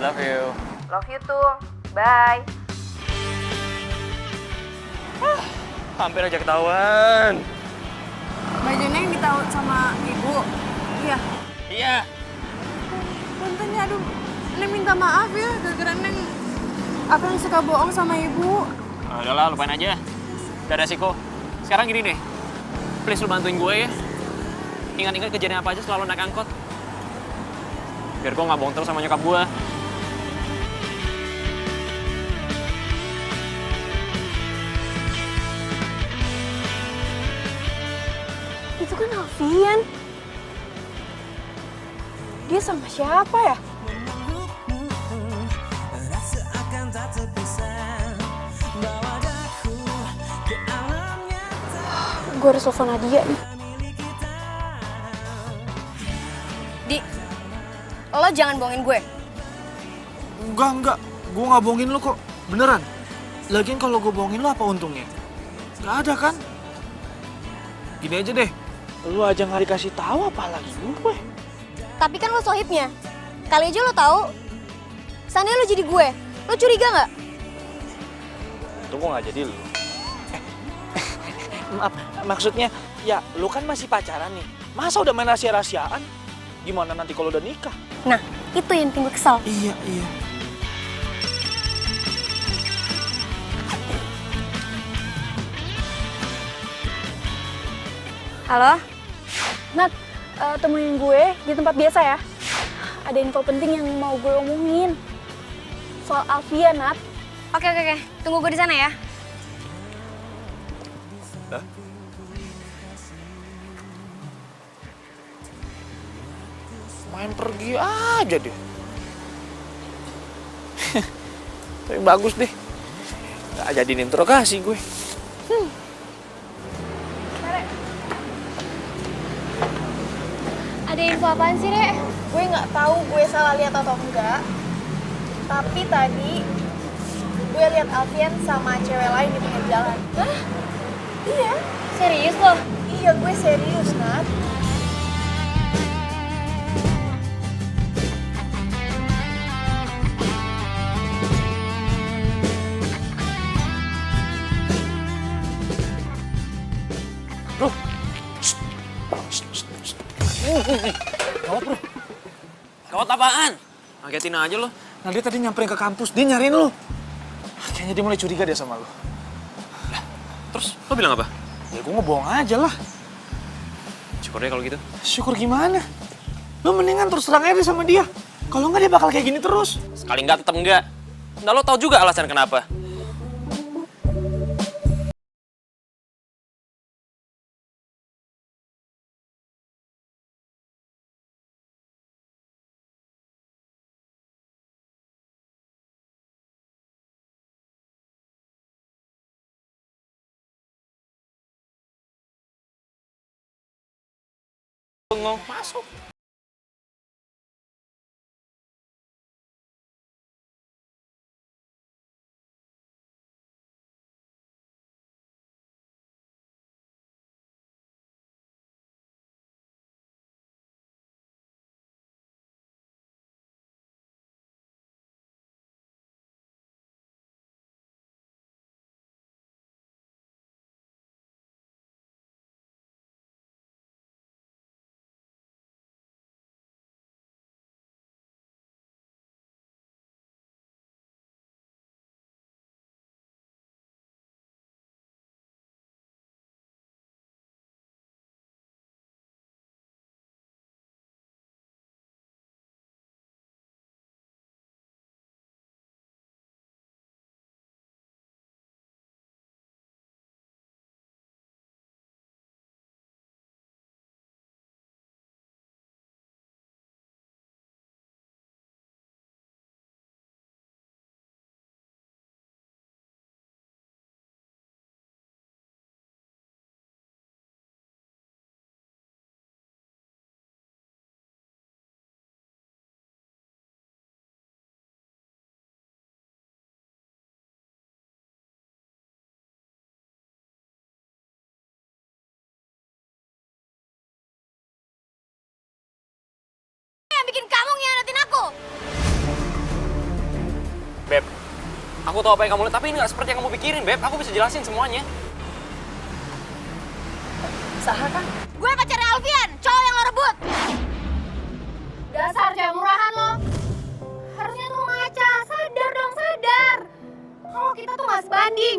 Love you. Love you too. Bye. Hampir aja ketahuan. Baju Neng ditaruh sama ibu. Iya. Iya. Punten ya, aduh. Neng minta maaf ya, gara-gara Neng apa yang suka bohong sama ibu. Udahlah, lupain aja. Gak ada resiko. Sekarang gini deh. Please lu bantuin gue ya. Ingat-ingat kejadian apa aja selalu naik angkot. Biar gue gak bohong terus sama nyokap gue. Itu kan Alfian. Dia sama siapa ya? Gue harus telepon Nadia nih. Di, lo jangan bohongin gue. Enggak. Gue nggak bohongin lu kok. Beneran. Lagian kalau gue bohongin lu apa untungnya? Gak ada kan? Gini aja deh. Lu aja nggak dikasih tahu apalagi gue. Tapi kan lo sohibnya. Kali aja lo tahu. Seandainya lo jadi gue, lo curiga nggak? Itu gue nggak jadi lu. Maaf, maksudnya ya lu kan masih pacaran nih. Masa udah main rahasia-rahasiaan? Gimana nanti kalau udah nikah? Nah, itu yang bikin gue kesel. Iya. Halo? Nat, temuin gue di tempat biasa ya. Ada info penting yang mau gue omongin. Soal Alfian, Nat. Oke. Tunggu gue di sana ya. Main pergi aja deh. Tapi bagus deh. Gak jadiin interogasi gue. Ada info apaan sih, Rek? Gue nggak tahu gue salah lihat atau enggak. Tapi tadi gue lihat Alfian sama cewek lain di pinggir jalan. Hah? Iya. Serius lo? Iya, gue serius, Nat. Bro. Gawat, bro. Gawat apaan? Ngagetin aja lo. Nah, dia tadi nyamperin ke kampus, dia nyariin lu. Kayaknya dia mulai curiga dia sama lu. Terus lo bilang apa? Ya gue ngebohong aja lah. Syukur deh kalau gitu. Syukur gimana? Lu mendingan terus terang aja sama dia. Kalau enggak dia bakal kayak gini terus. Sekali enggak tetap enggak. Nah lo tau juga alasan kenapa. Bengong masuk. bikin kamu ngianatin aku? Beb, aku tahu apa yang kamu lihat, tapi ini nggak seperti yang kamu pikirin, Beb. Aku bisa jelasin semuanya. Saha kan? Gue pacarnya Alfian, cowok yang lo rebut. Dasar cewek murahan lo. Harusnya tuh ngaca, sadar dong, sadar. Kalau kita tuh nggak sebanding.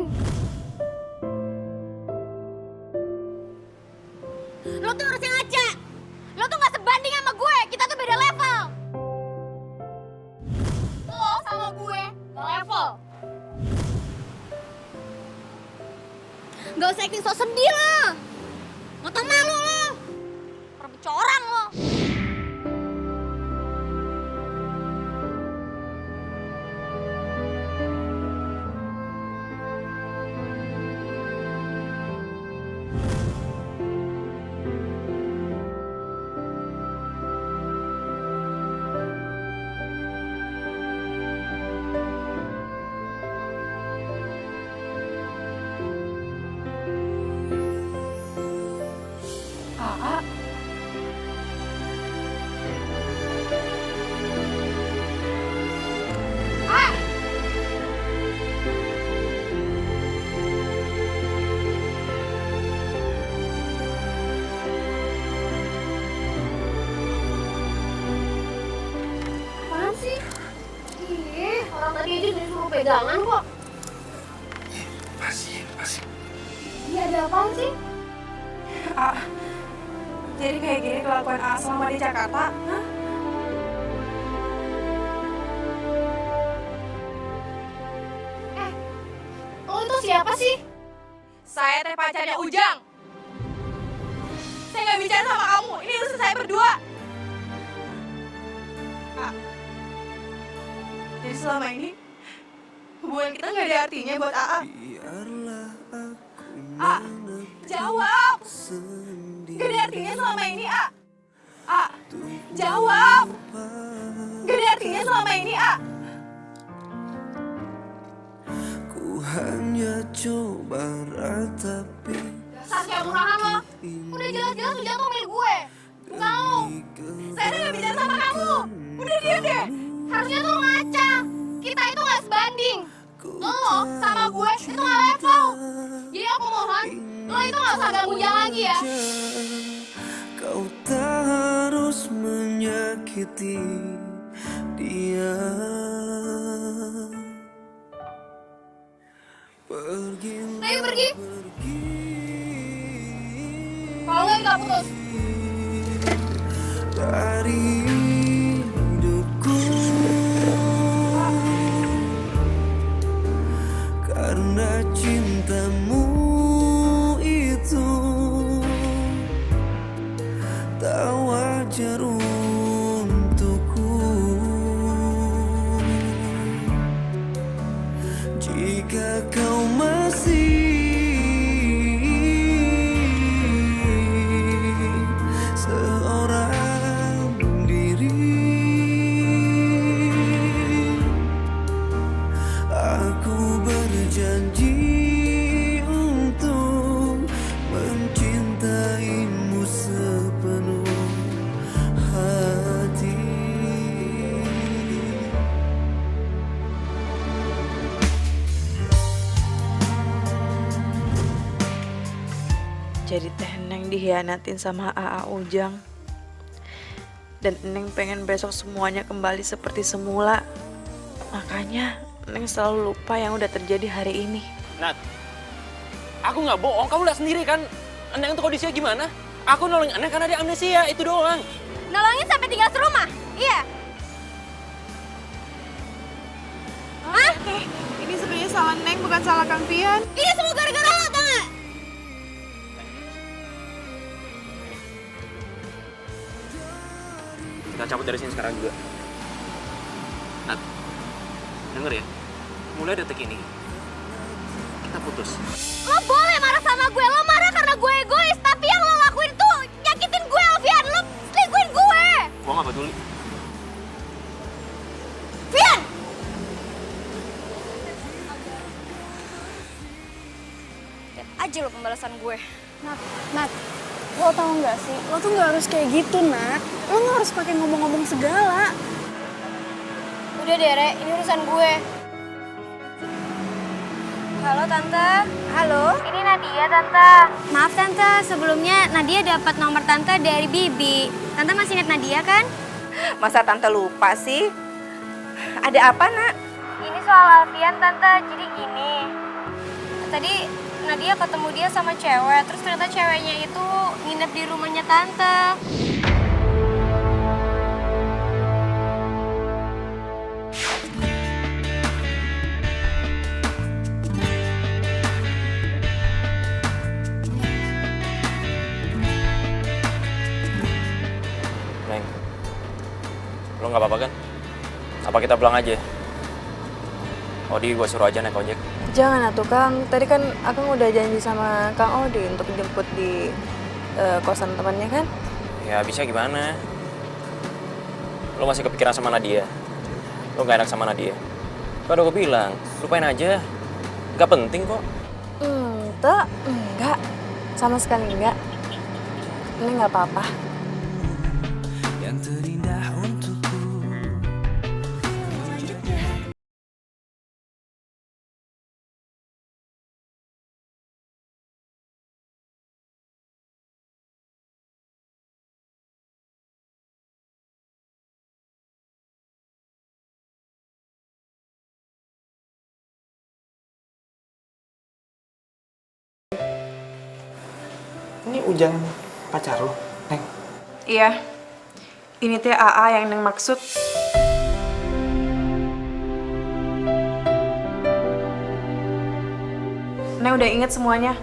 Lo tuh harusnya ngaca. Lo tuh nggak sebanding sama gue, kita tuh beda level. Lo sama gue nggak level. Gak usah acting so sedih lo. Nggak tau malu lo. Perbecoran lo. Apaan sih? Ih, orang tadi aja disuruh pegangan kok. Pasti. Iya, ada apaan sih? Jadi kayak gini kelakuan A selama di Jakarta? Hah? Lo itu siapa sih? Saya teh pacarnya Ujang. Saya nggak bicara sama kamu. Ini urusan saya berdua. Jadi selama ini hubungan kita nggak ada artinya buat AA. Jawab. Gak ada artinya selama ini, jawab. Gak ada artinya selama ini, Ku hanya coba ratapi. Dasar cewek murahan lo. Udah jelas-jelas Ujang tuh milik gue. Bukan lo. saya udah gak bicara sama kamu. Udah diam deh. Harusnya tuh lo ngaca. Kita itu gak sebanding. Lo sama gue itu gak level. Jadi aku mohon, lo itu gak usah ganggu Ujang lagi ya. Kau tak harus menyakiti dia. Ayo pergi. Kalau nggak putus. Dari hidupku, karena cintamu itu tak wajar untukku. Jika kau masih seorang diri, aku berjanji untuk mencintaimu sepenuh hati. Jadi teh Neng dihianatin sama AA Ujang. Dan Neng pengen besok semuanya kembali seperti semula. Makanya Neng selalu lupa yang udah terjadi hari ini. Nat, aku nggak bohong. Kamu lihat sendiri kan, Neng tuh kondisinya gimana? Aku nolongin Neng karena dia amnesia, itu doang. Nolongin sampai tinggal serumah? Iya. Hah? Ini sebenarnya salah Neng, bukan salah Kang Pian. Ini semua gara-gara lo, tau gak? Kita cabut dari sini sekarang juga. Nat, denger ya, mulai detik ini, kita putus. Lo boleh marah sama gue, lo marah karena gue egois. Tapi yang lo lakuin tuh nyakitin gue, Alfian. Lo selingkuhin gue. Gua nggak peduli. Fian! Lihat aja lo pembalasan gue. Nat, Lo tau nggak sih, lo tuh nggak harus kayak gitu, Nak. Lo nggak harus pakai ngomong-ngomong segala. Udah deh, Re, ini urusan gue. Halo, Tante. Halo? Ini Nadia, Tante. Maaf, Tante. Sebelumnya Nadia dapat nomor Tante dari Bibi. Tante masih ingat Nadia, kan? Masa Tante lupa sih? Ada apa, Nak? Ini soal Alfian, Tante. Jadi gini. Tadi Nadia ketemu dia sama cewek. Terus ternyata ceweknya itu nginep di rumahnya Tante. Neng, lo nggak apa-apa kan? Apa kita pulang aja? Odi gue suruh aja naik ojek. Jangan atuh, Kang. Tadi kan Akang udah janji sama Kang Odi untuk jemput di kosan temannya kan? Ya bisa gimana? Lo masih kepikiran sama Nadia? Lo gak enak sama Nadia? Kan udah gue bilang, lupain aja. Gak penting kok. Enggak. Sama sekali enggak. Ini nggak apa-apa. yang terindah untukku. Ini Ujang pacar lo, Neng? Iya. Ini teh AA yang Neng maksud. Neng udah inget semuanya.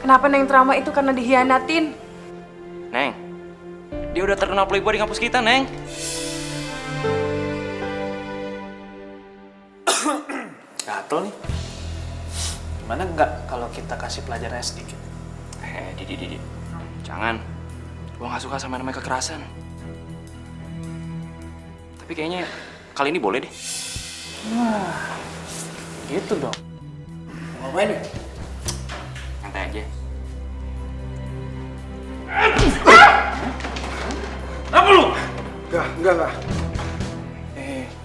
Kenapa Neng trauma itu karena dihianatin? Neng, dia udah terkenal playboy di kampus kita, Neng. Gatel nih. Gimana enggak kalau kita kasih pelajaran sedikit? Didi. Jangan. Gua gak suka sama namanya kekerasan. Tapi kayaknya kali ini boleh deh. Wah, gitu dong. Mau ngapain nih? Santai aja. Apa lu? Enggak.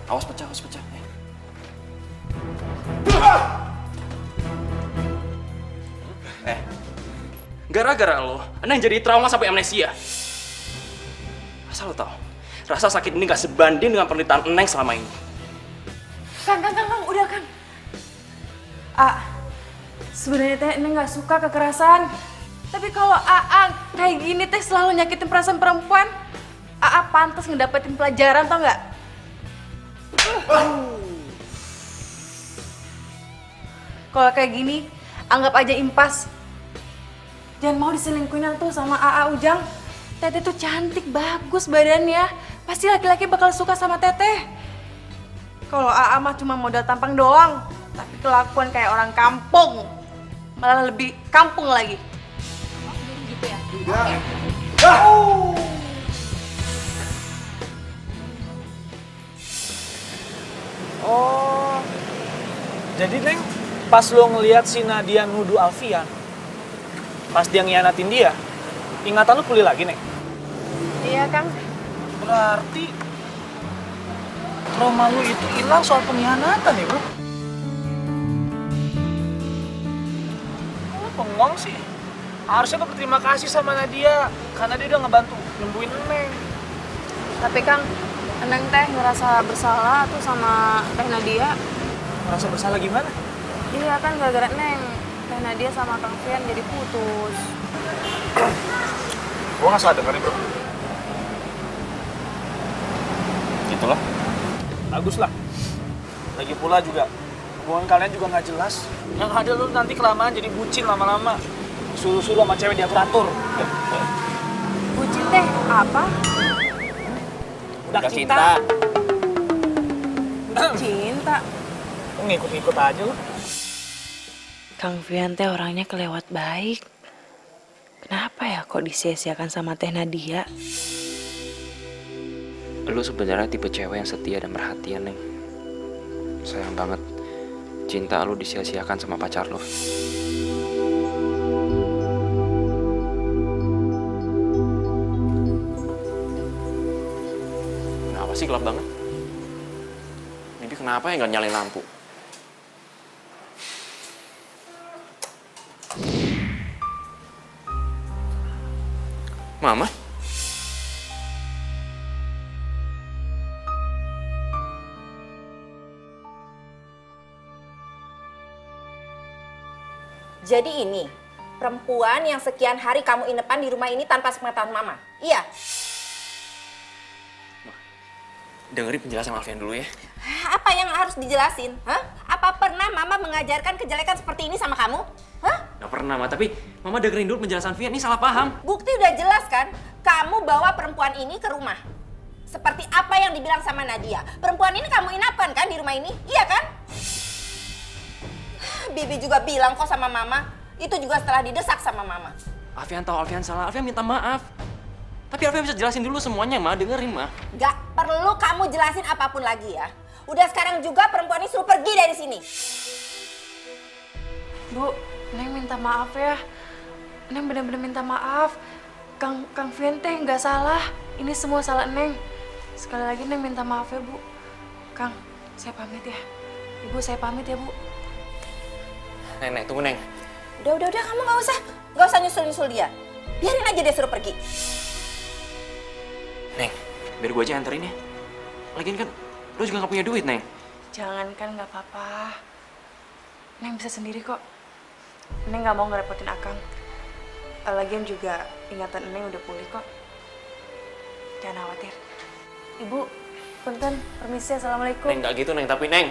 Awas pecah. Gara-gara lo, Neng jadi trauma sampai amnesia. Asal lo tau, rasa sakit ini gak sebanding dengan penderitaan Neng selama ini. Kang, udah Kang. Sebenarnya teh Neng nggak suka kekerasan. Tapi kalau AA kayak gini teh selalu nyakitin perasaan perempuan, AA pantas ngedapetin pelajaran tau nggak? Kalau kayak gini, anggap aja impas. Jangan mau diselingkuhin tuh sama AA Ujang. Teteh tuh cantik, bagus badannya. Pasti laki-laki bakal suka sama Teteh. Kalau AA mah cuma modal tampang doang, tapi kelakuan kayak orang kampung. Malah lebih kampung lagi. Gitu ya? Oh, jadi Neng, pas lo ngeliat si Nadia nuduh Alfian, pas dia ngianatin dia, ingatan lo pulih lagi, Neng? Iya, Kang. Berarti trauma lu itu hilang soal pengkhianatan ya, bro? Kok lu bengong sih? Harusnya lo berterima kasih sama Nadia, karena dia udah ngebantu nyembuhin Neng. Tapi Kang, Neng teh ngerasa bersalah tuh sama Teh Nadia. Ngerasa bersalah gimana? Iya kan gara-gara Neng, Teh Nadia sama Kang Fian jadi putus. Gua nggak salah denger nih, bro. Gitulah. Bagus lah. Lagi pula juga, hubungan kalian juga nggak jelas. Yang ada lu nanti kelamaan jadi bucin lama-lama. Suruh-suruh sama cewek diatur-atur. Bucin teh apa? Udah cinta. Cinta. Lu ngikut-ngikut aja lu. Kang Fian teh orangnya kelewat baik. Kenapa ya kok disia-siakan sama Teh Nadia? Lu sebenarnya tipe cewek yang setia dan perhatian, Neng. Sayang banget cinta lu disia-siakan sama pacar lu. sih gelap banget? Bibi kenapa ya nggak nyalain lampu? Mama? Jadi ini, perempuan yang sekian hari kamu inepan di rumah ini tanpa sepengetahuan mama. Iya. Dengerin penjelasan Alfian dulu ya. Apa yang harus dijelasin? Hah? Apa pernah mama mengajarkan kejelekan seperti ini sama kamu? Hah? Nggak pernah, Ma. Tapi Mama dengerin dulu penjelasan Fian. Ini salah paham. Bukti udah jelas kan? Kamu bawa perempuan ini ke rumah. Seperti apa yang dibilang sama Nadia. Perempuan ini kamu inapan kan di rumah ini? Iya kan? Bibi juga bilang kok sama mama. Itu juga setelah didesak sama mama. Alfian tahu Alfian salah. Alfian minta maaf. Tapi Alfian bisa jelasin dulu semuanya, Ma. Dengerin, Ma. Gak perlu kamu jelasin apapun lagi ya. Udah sekarang juga perempuan ini suruh pergi dari sini. Bu, Neng minta maaf ya. Neng bener-bener minta maaf. Kang Fian teh nggak salah. Ini semua salah Neng. Sekali lagi Neng minta maaf ya, Bu. Kang, saya pamit ya. Ibu, saya pamit ya, Bu. Neng, tunggu, Neng. Udah, kamu nggak usah nyusul dia. Biarin aja dia suruh pergi. Neng, biar gue aja anterin ya. Lagian kan, lo juga nggak punya duit, Neng. Jangan kan, nggak apa-apa. Neng bisa sendiri kok. Neng nggak mau ngerepotin Akang. Lagian juga ingatan Neng udah pulih kok. Jangan khawatir. Ibu, punten, permisi, assalamualaikum. Neng, nggak gitu, Neng. Tapi, Neng.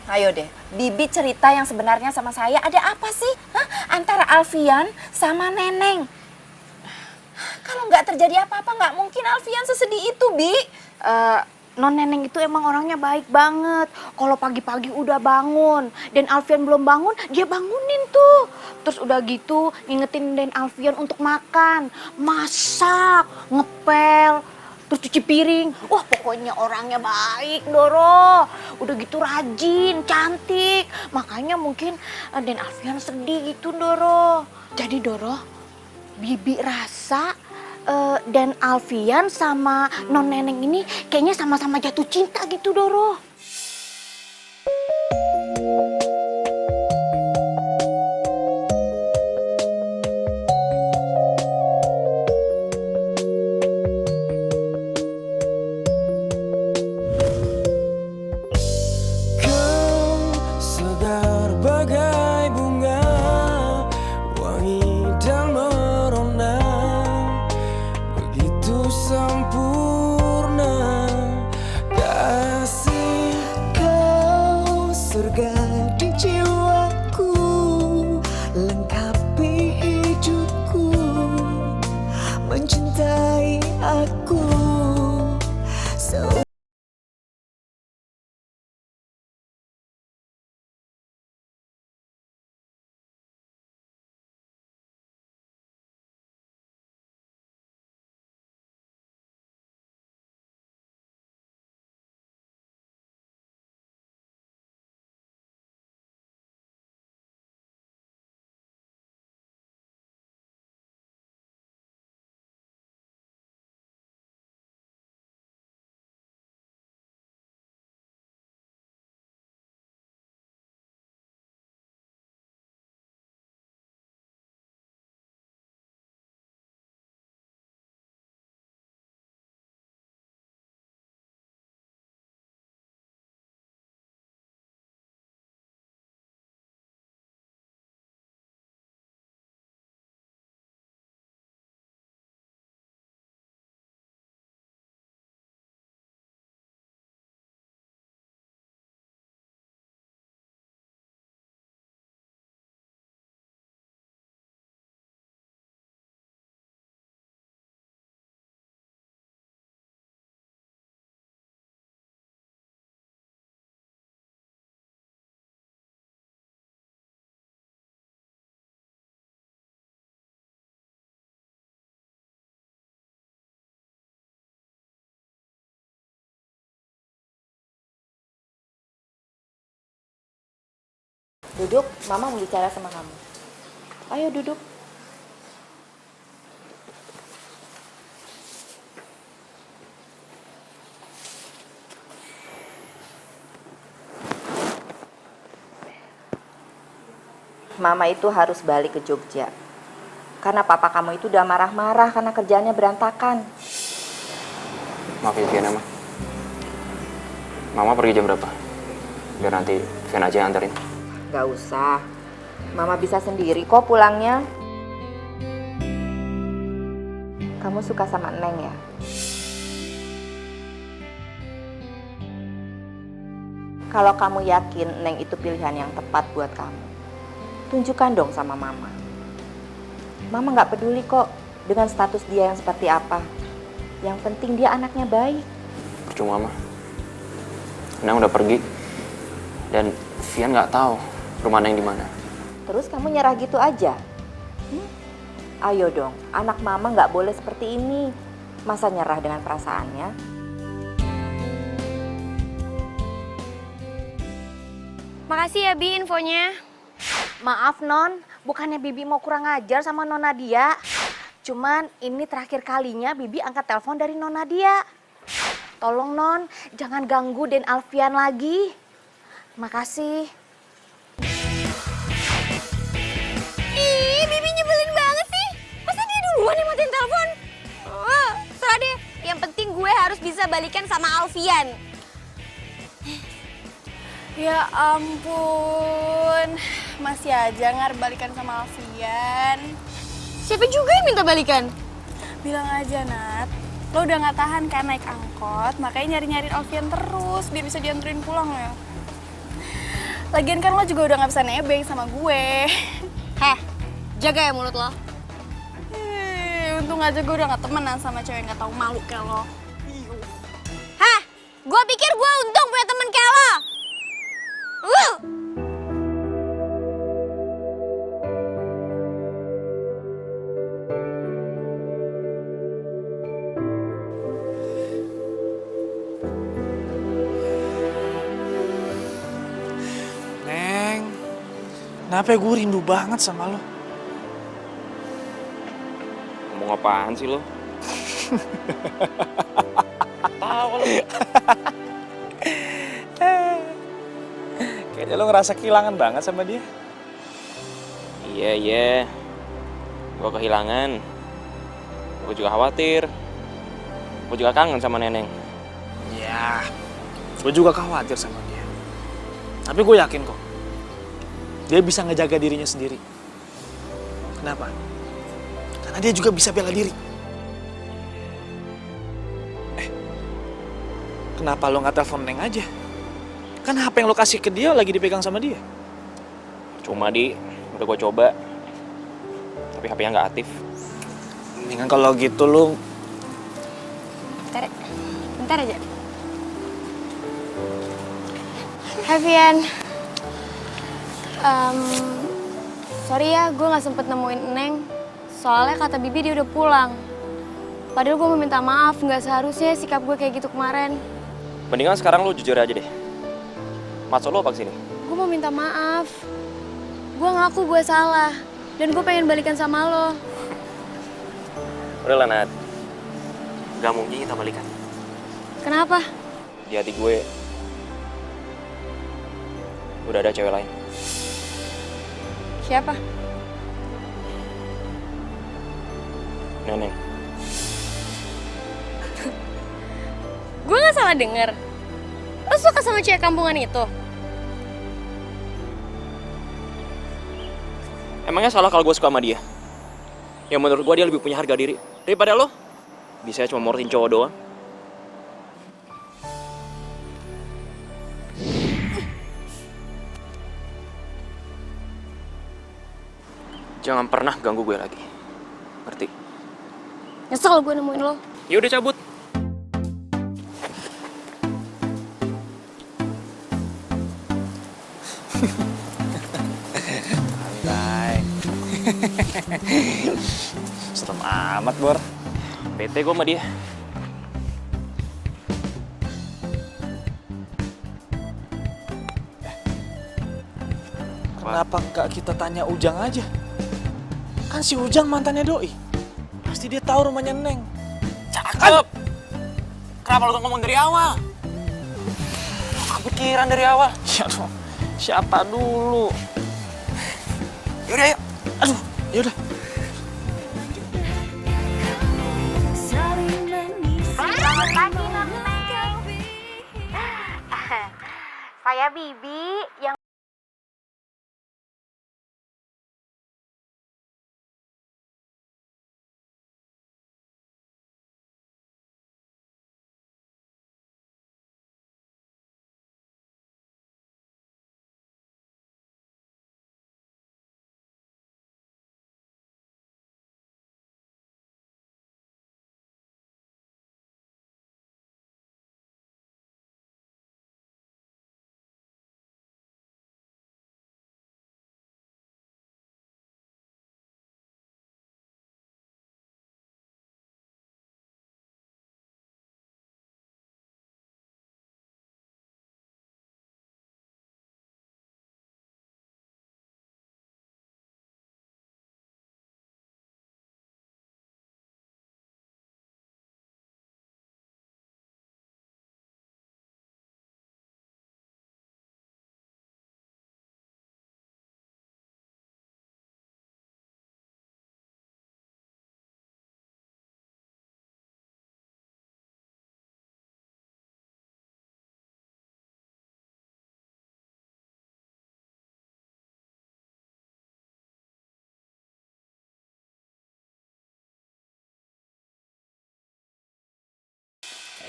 Ayo deh, Bibi cerita yang sebenarnya sama saya. Ada apa sih? Hah? Antara Alfian sama Neneng. Kalau nggak terjadi apa-apa, nggak mungkin Alfian sesedih itu, Bi. Non Neneng itu emang orangnya baik banget. Kalau pagi-pagi udah bangun dan Alfian belum bangun, dia bangunin tuh. Terus udah gitu ngingetin Den Alfian untuk makan, masak, ngepel, terus cuci piring. Wah, pokoknya orangnya baik, Doro. Udah gitu rajin, cantik. Makanya mungkin Den Alfian sedih gitu, Doro. Jadi Doro, Bibi rasa dan Alfian sama Non Neneng ini kayaknya sama-sama jatuh cinta gitu, Doro. Kau segar bagai bunga, wangi dan merona, begitu sempurna. Kasih kau surga di jiwaku, lengkapi hidupku, mencintai aku. Duduk, Mama mau bicara sama kamu. Ayo duduk. Mama itu harus balik ke Jogja. Karena papa kamu itu udah marah-marah karena kerjaannya berantakan. Maaf ya Viana, Mama pergi jam berapa? Biar nanti Viana aja yang anterin. Gak usah, Mama bisa sendiri kok pulangnya. Kamu suka sama Neng ya? Kalau kamu yakin Neng itu pilihan yang tepat buat kamu, tunjukkan dong sama Mama. Mama gak peduli kok dengan status dia yang seperti apa. Yang penting dia anaknya baik. Percuma, Mama. Neng udah pergi. Dan Vian gak tahu rumah Neng di mana. Terus kamu nyerah gitu aja? Ayo dong, anak Mama nggak boleh seperti ini. Masa nyerah dengan perasaannya? Makasih ya Bi infonya. Maaf Non, bukannya Bibi mau kurang ajar sama Non Nadia. Cuman ini terakhir kalinya Bibi angkat telepon dari Non Nadia. Tolong Non, jangan ganggu Den Alfian lagi. Makasih. Ih, Bibi nyebelin banget sih. Masa dia duluan yang matiin telepon? Oh, serah deh. Yang penting gue harus bisa balikan sama Alfian. Ya ampun, masih aja balikan sama Alfian. Siapa juga yang minta balikan? Bilang aja Nat, lo udah gak tahan kan naik angkot, makanya nyari-nyari Alfian terus biar bisa dianterin pulang ya. Lagian kan lo juga udah gak bisa nebeng sama gue. Heh, jaga ya mulut lo. Untung aja gue udah gak temenan sama cewek yang gak tahu malu kayak lo. Hah? Gue pikir gue untung punya temen kayak lo. Neng, kenapa gue rindu banget sama lo? Ngomong apaan sih lo? Tahu lo. Kayaknya lo ngerasa kehilangan banget sama dia. Iya. Gue kehilangan. Gue juga khawatir. Gue juga kangen sama Neneng. Ya, gue juga khawatir sama dia. Tapi gue yakin kok, dia bisa ngejaga dirinya sendiri. Kenapa? Karena dia juga bisa bela diri. Kenapa lo nggak telepon Neng aja? Kan HP yang lo kasih ke dia lagi dipegang sama dia. Cuma udah gue coba. Tapi HP-nya nggak aktif. Mendingan kalau gitu lo... Bentar aja. Hai Vian. Sorry ya, gue gak sempet nemuin Neng. Soalnya kata Bibi dia udah pulang. Padahal gue mau minta maaf, gak seharusnya sikap gue kayak gitu kemarin. Mendingan sekarang lo jujur aja deh. Maksud lo apa kesini? Gue mau minta maaf. Gue ngaku gue salah. Dan gue pengen balikan sama lo. Udah lah, Nat. Gak mungkin kita balikan. Kenapa? Di hati gue udah ada cewek lain. Siapa? Neneng. Gue gak salah denger. Lo suka sama cewek kampungan itu? Emangnya salah kalau gue suka sama dia? Yang menurut gue dia lebih punya harga diri daripada lo. Bisa cuma morotin cowok doang. Jangan pernah ganggu gue lagi. Ngerti? Nyesel gue nemuin lo. Ya udah cabut. Santai. Serem amat, Bor. PT gue sama dia. Kenapa nggak kita tanya Ujang aja? Kan si Ujang mantannya Doi. Pasti dia tahu rumahnya Neng. Cakep. Kenapa lo ngomong dari awal? Kepikiran dari awal. Ya dong, siapa dulu? Yaudah, yuk. Aduh, yaudah. Selamat pagi, Neng. Saya Bibi yang...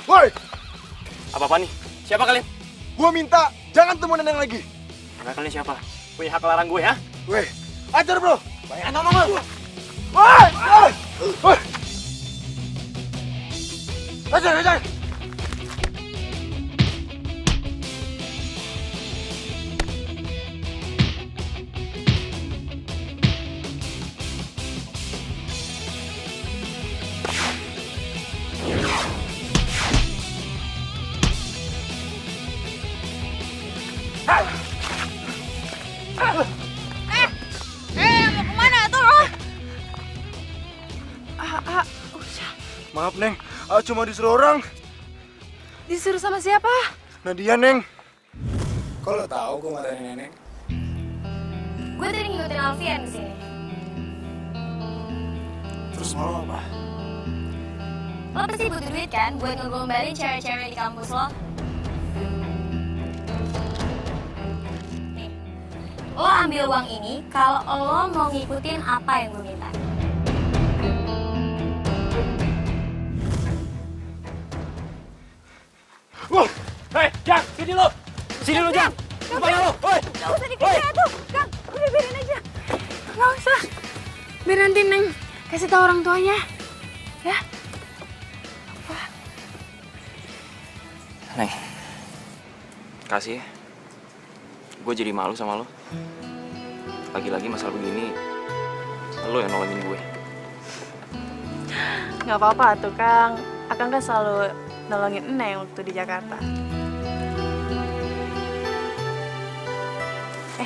Woi, Apa-apa nih? Siapa kalian? gua minta jangan temuan Neneng lagi. Kalian kalian siapa? Punya hak larang gue ya? Weh, ajar bro. Banyak nama lu. Woi, woi, woi. Ajar. Mau kemana tuh lo? Maaf, Neng. Cuma disuruh orang. Disuruh sama siapa? Nadia, Neng. Kalau tahu gue marahin nenek. Gue tadi ngikutin Alfian di sini. Terus mau apa? Lo pasti butuh duit kan buat ngegombalin cewek-cewek di kampus lo? Nih, lo ambil uang ini kalau lo mau ngikutin apa yang gue minta. Wah, hei, Jang, sini lu. Sini lu, Jang. Kemana lu? Woi. Gak usah dikejar tuh, Kang. Udah biarin aja. Gak usah. Biar nanti Neng kasih tahu orang tuanya. Ya. Neng, kasih ya. Gue jadi malu sama lo. Lagi-lagi masalah begini, lo yang nolongin gue. Nggak apa-apa tuh, Kang. Akang kan selalu nolongin Neng waktu di Jakarta.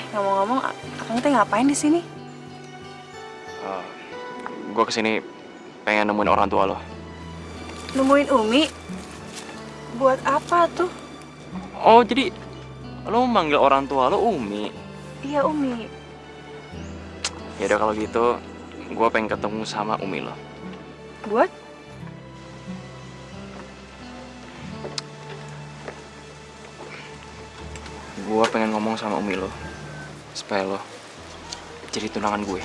Ngomong-ngomong, Akang teh ngapain di sini? Gue kesini pengen nemuin orang tua lo. Nemuin Umi? Buat apa tuh? Oh, jadi lo manggil orang tua lo Umi? Iya, Umi. Ya udah kalau gitu, gue pengen ketemu sama Umi lo. Buat? Gue pengen ngomong sama Umi lo, supaya lo jadi tunangan gue.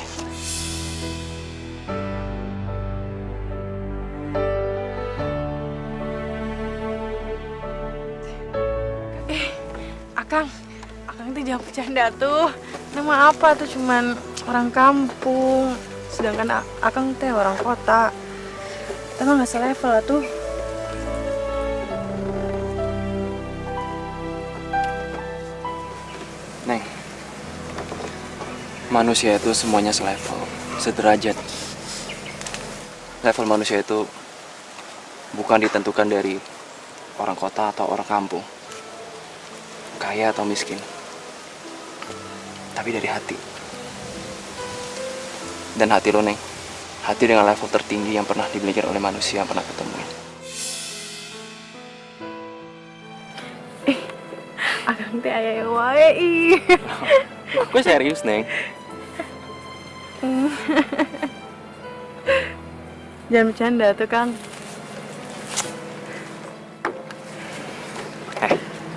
Akang tuh jangan bercanda tuh. Nama apa tuh cuman orang kampung. Sedangkan Akang teh orang kota. Emang nggak selevel lah tuh. Neng, manusia itu semuanya selevel, sederajat. Level manusia itu bukan ditentukan dari orang kota atau orang kampung, kaya atau miskin, tapi dari hati. Dan hati lo, Neng, hati dengan level tertinggi yang pernah dimiliki oleh manusia yang pernah ketemuin. Akang teh aya wae ih. Gue serius, Neng. Jangan bercanda tuh, Kang.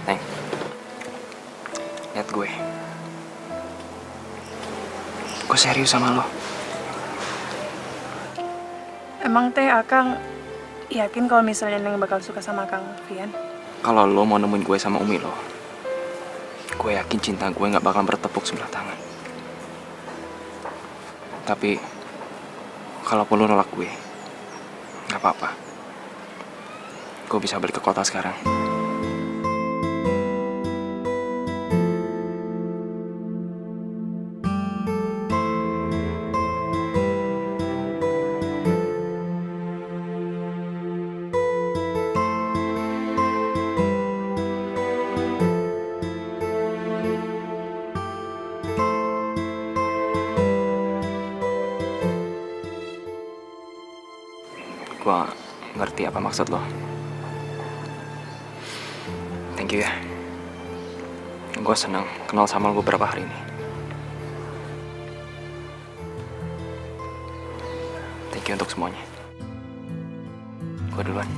Neng, lihat gue. Gue serius sama lo. Emang teh Akang yakin kalau misalnya Neng bakal suka sama Kang Fian? Kalau lo mau nemuin gue sama Umi lo, gue yakin cinta gue gak bakal bertepuk sebelah tangan. Tapi, kalaupun lo nolak gue, gak apa-apa. Gue bisa balik ke kota sekarang. Gue ngerti apa maksud lo. Thank you ya. Gue senang kenal sama lo beberapa hari ini. Thank you untuk semuanya. Gue duluan.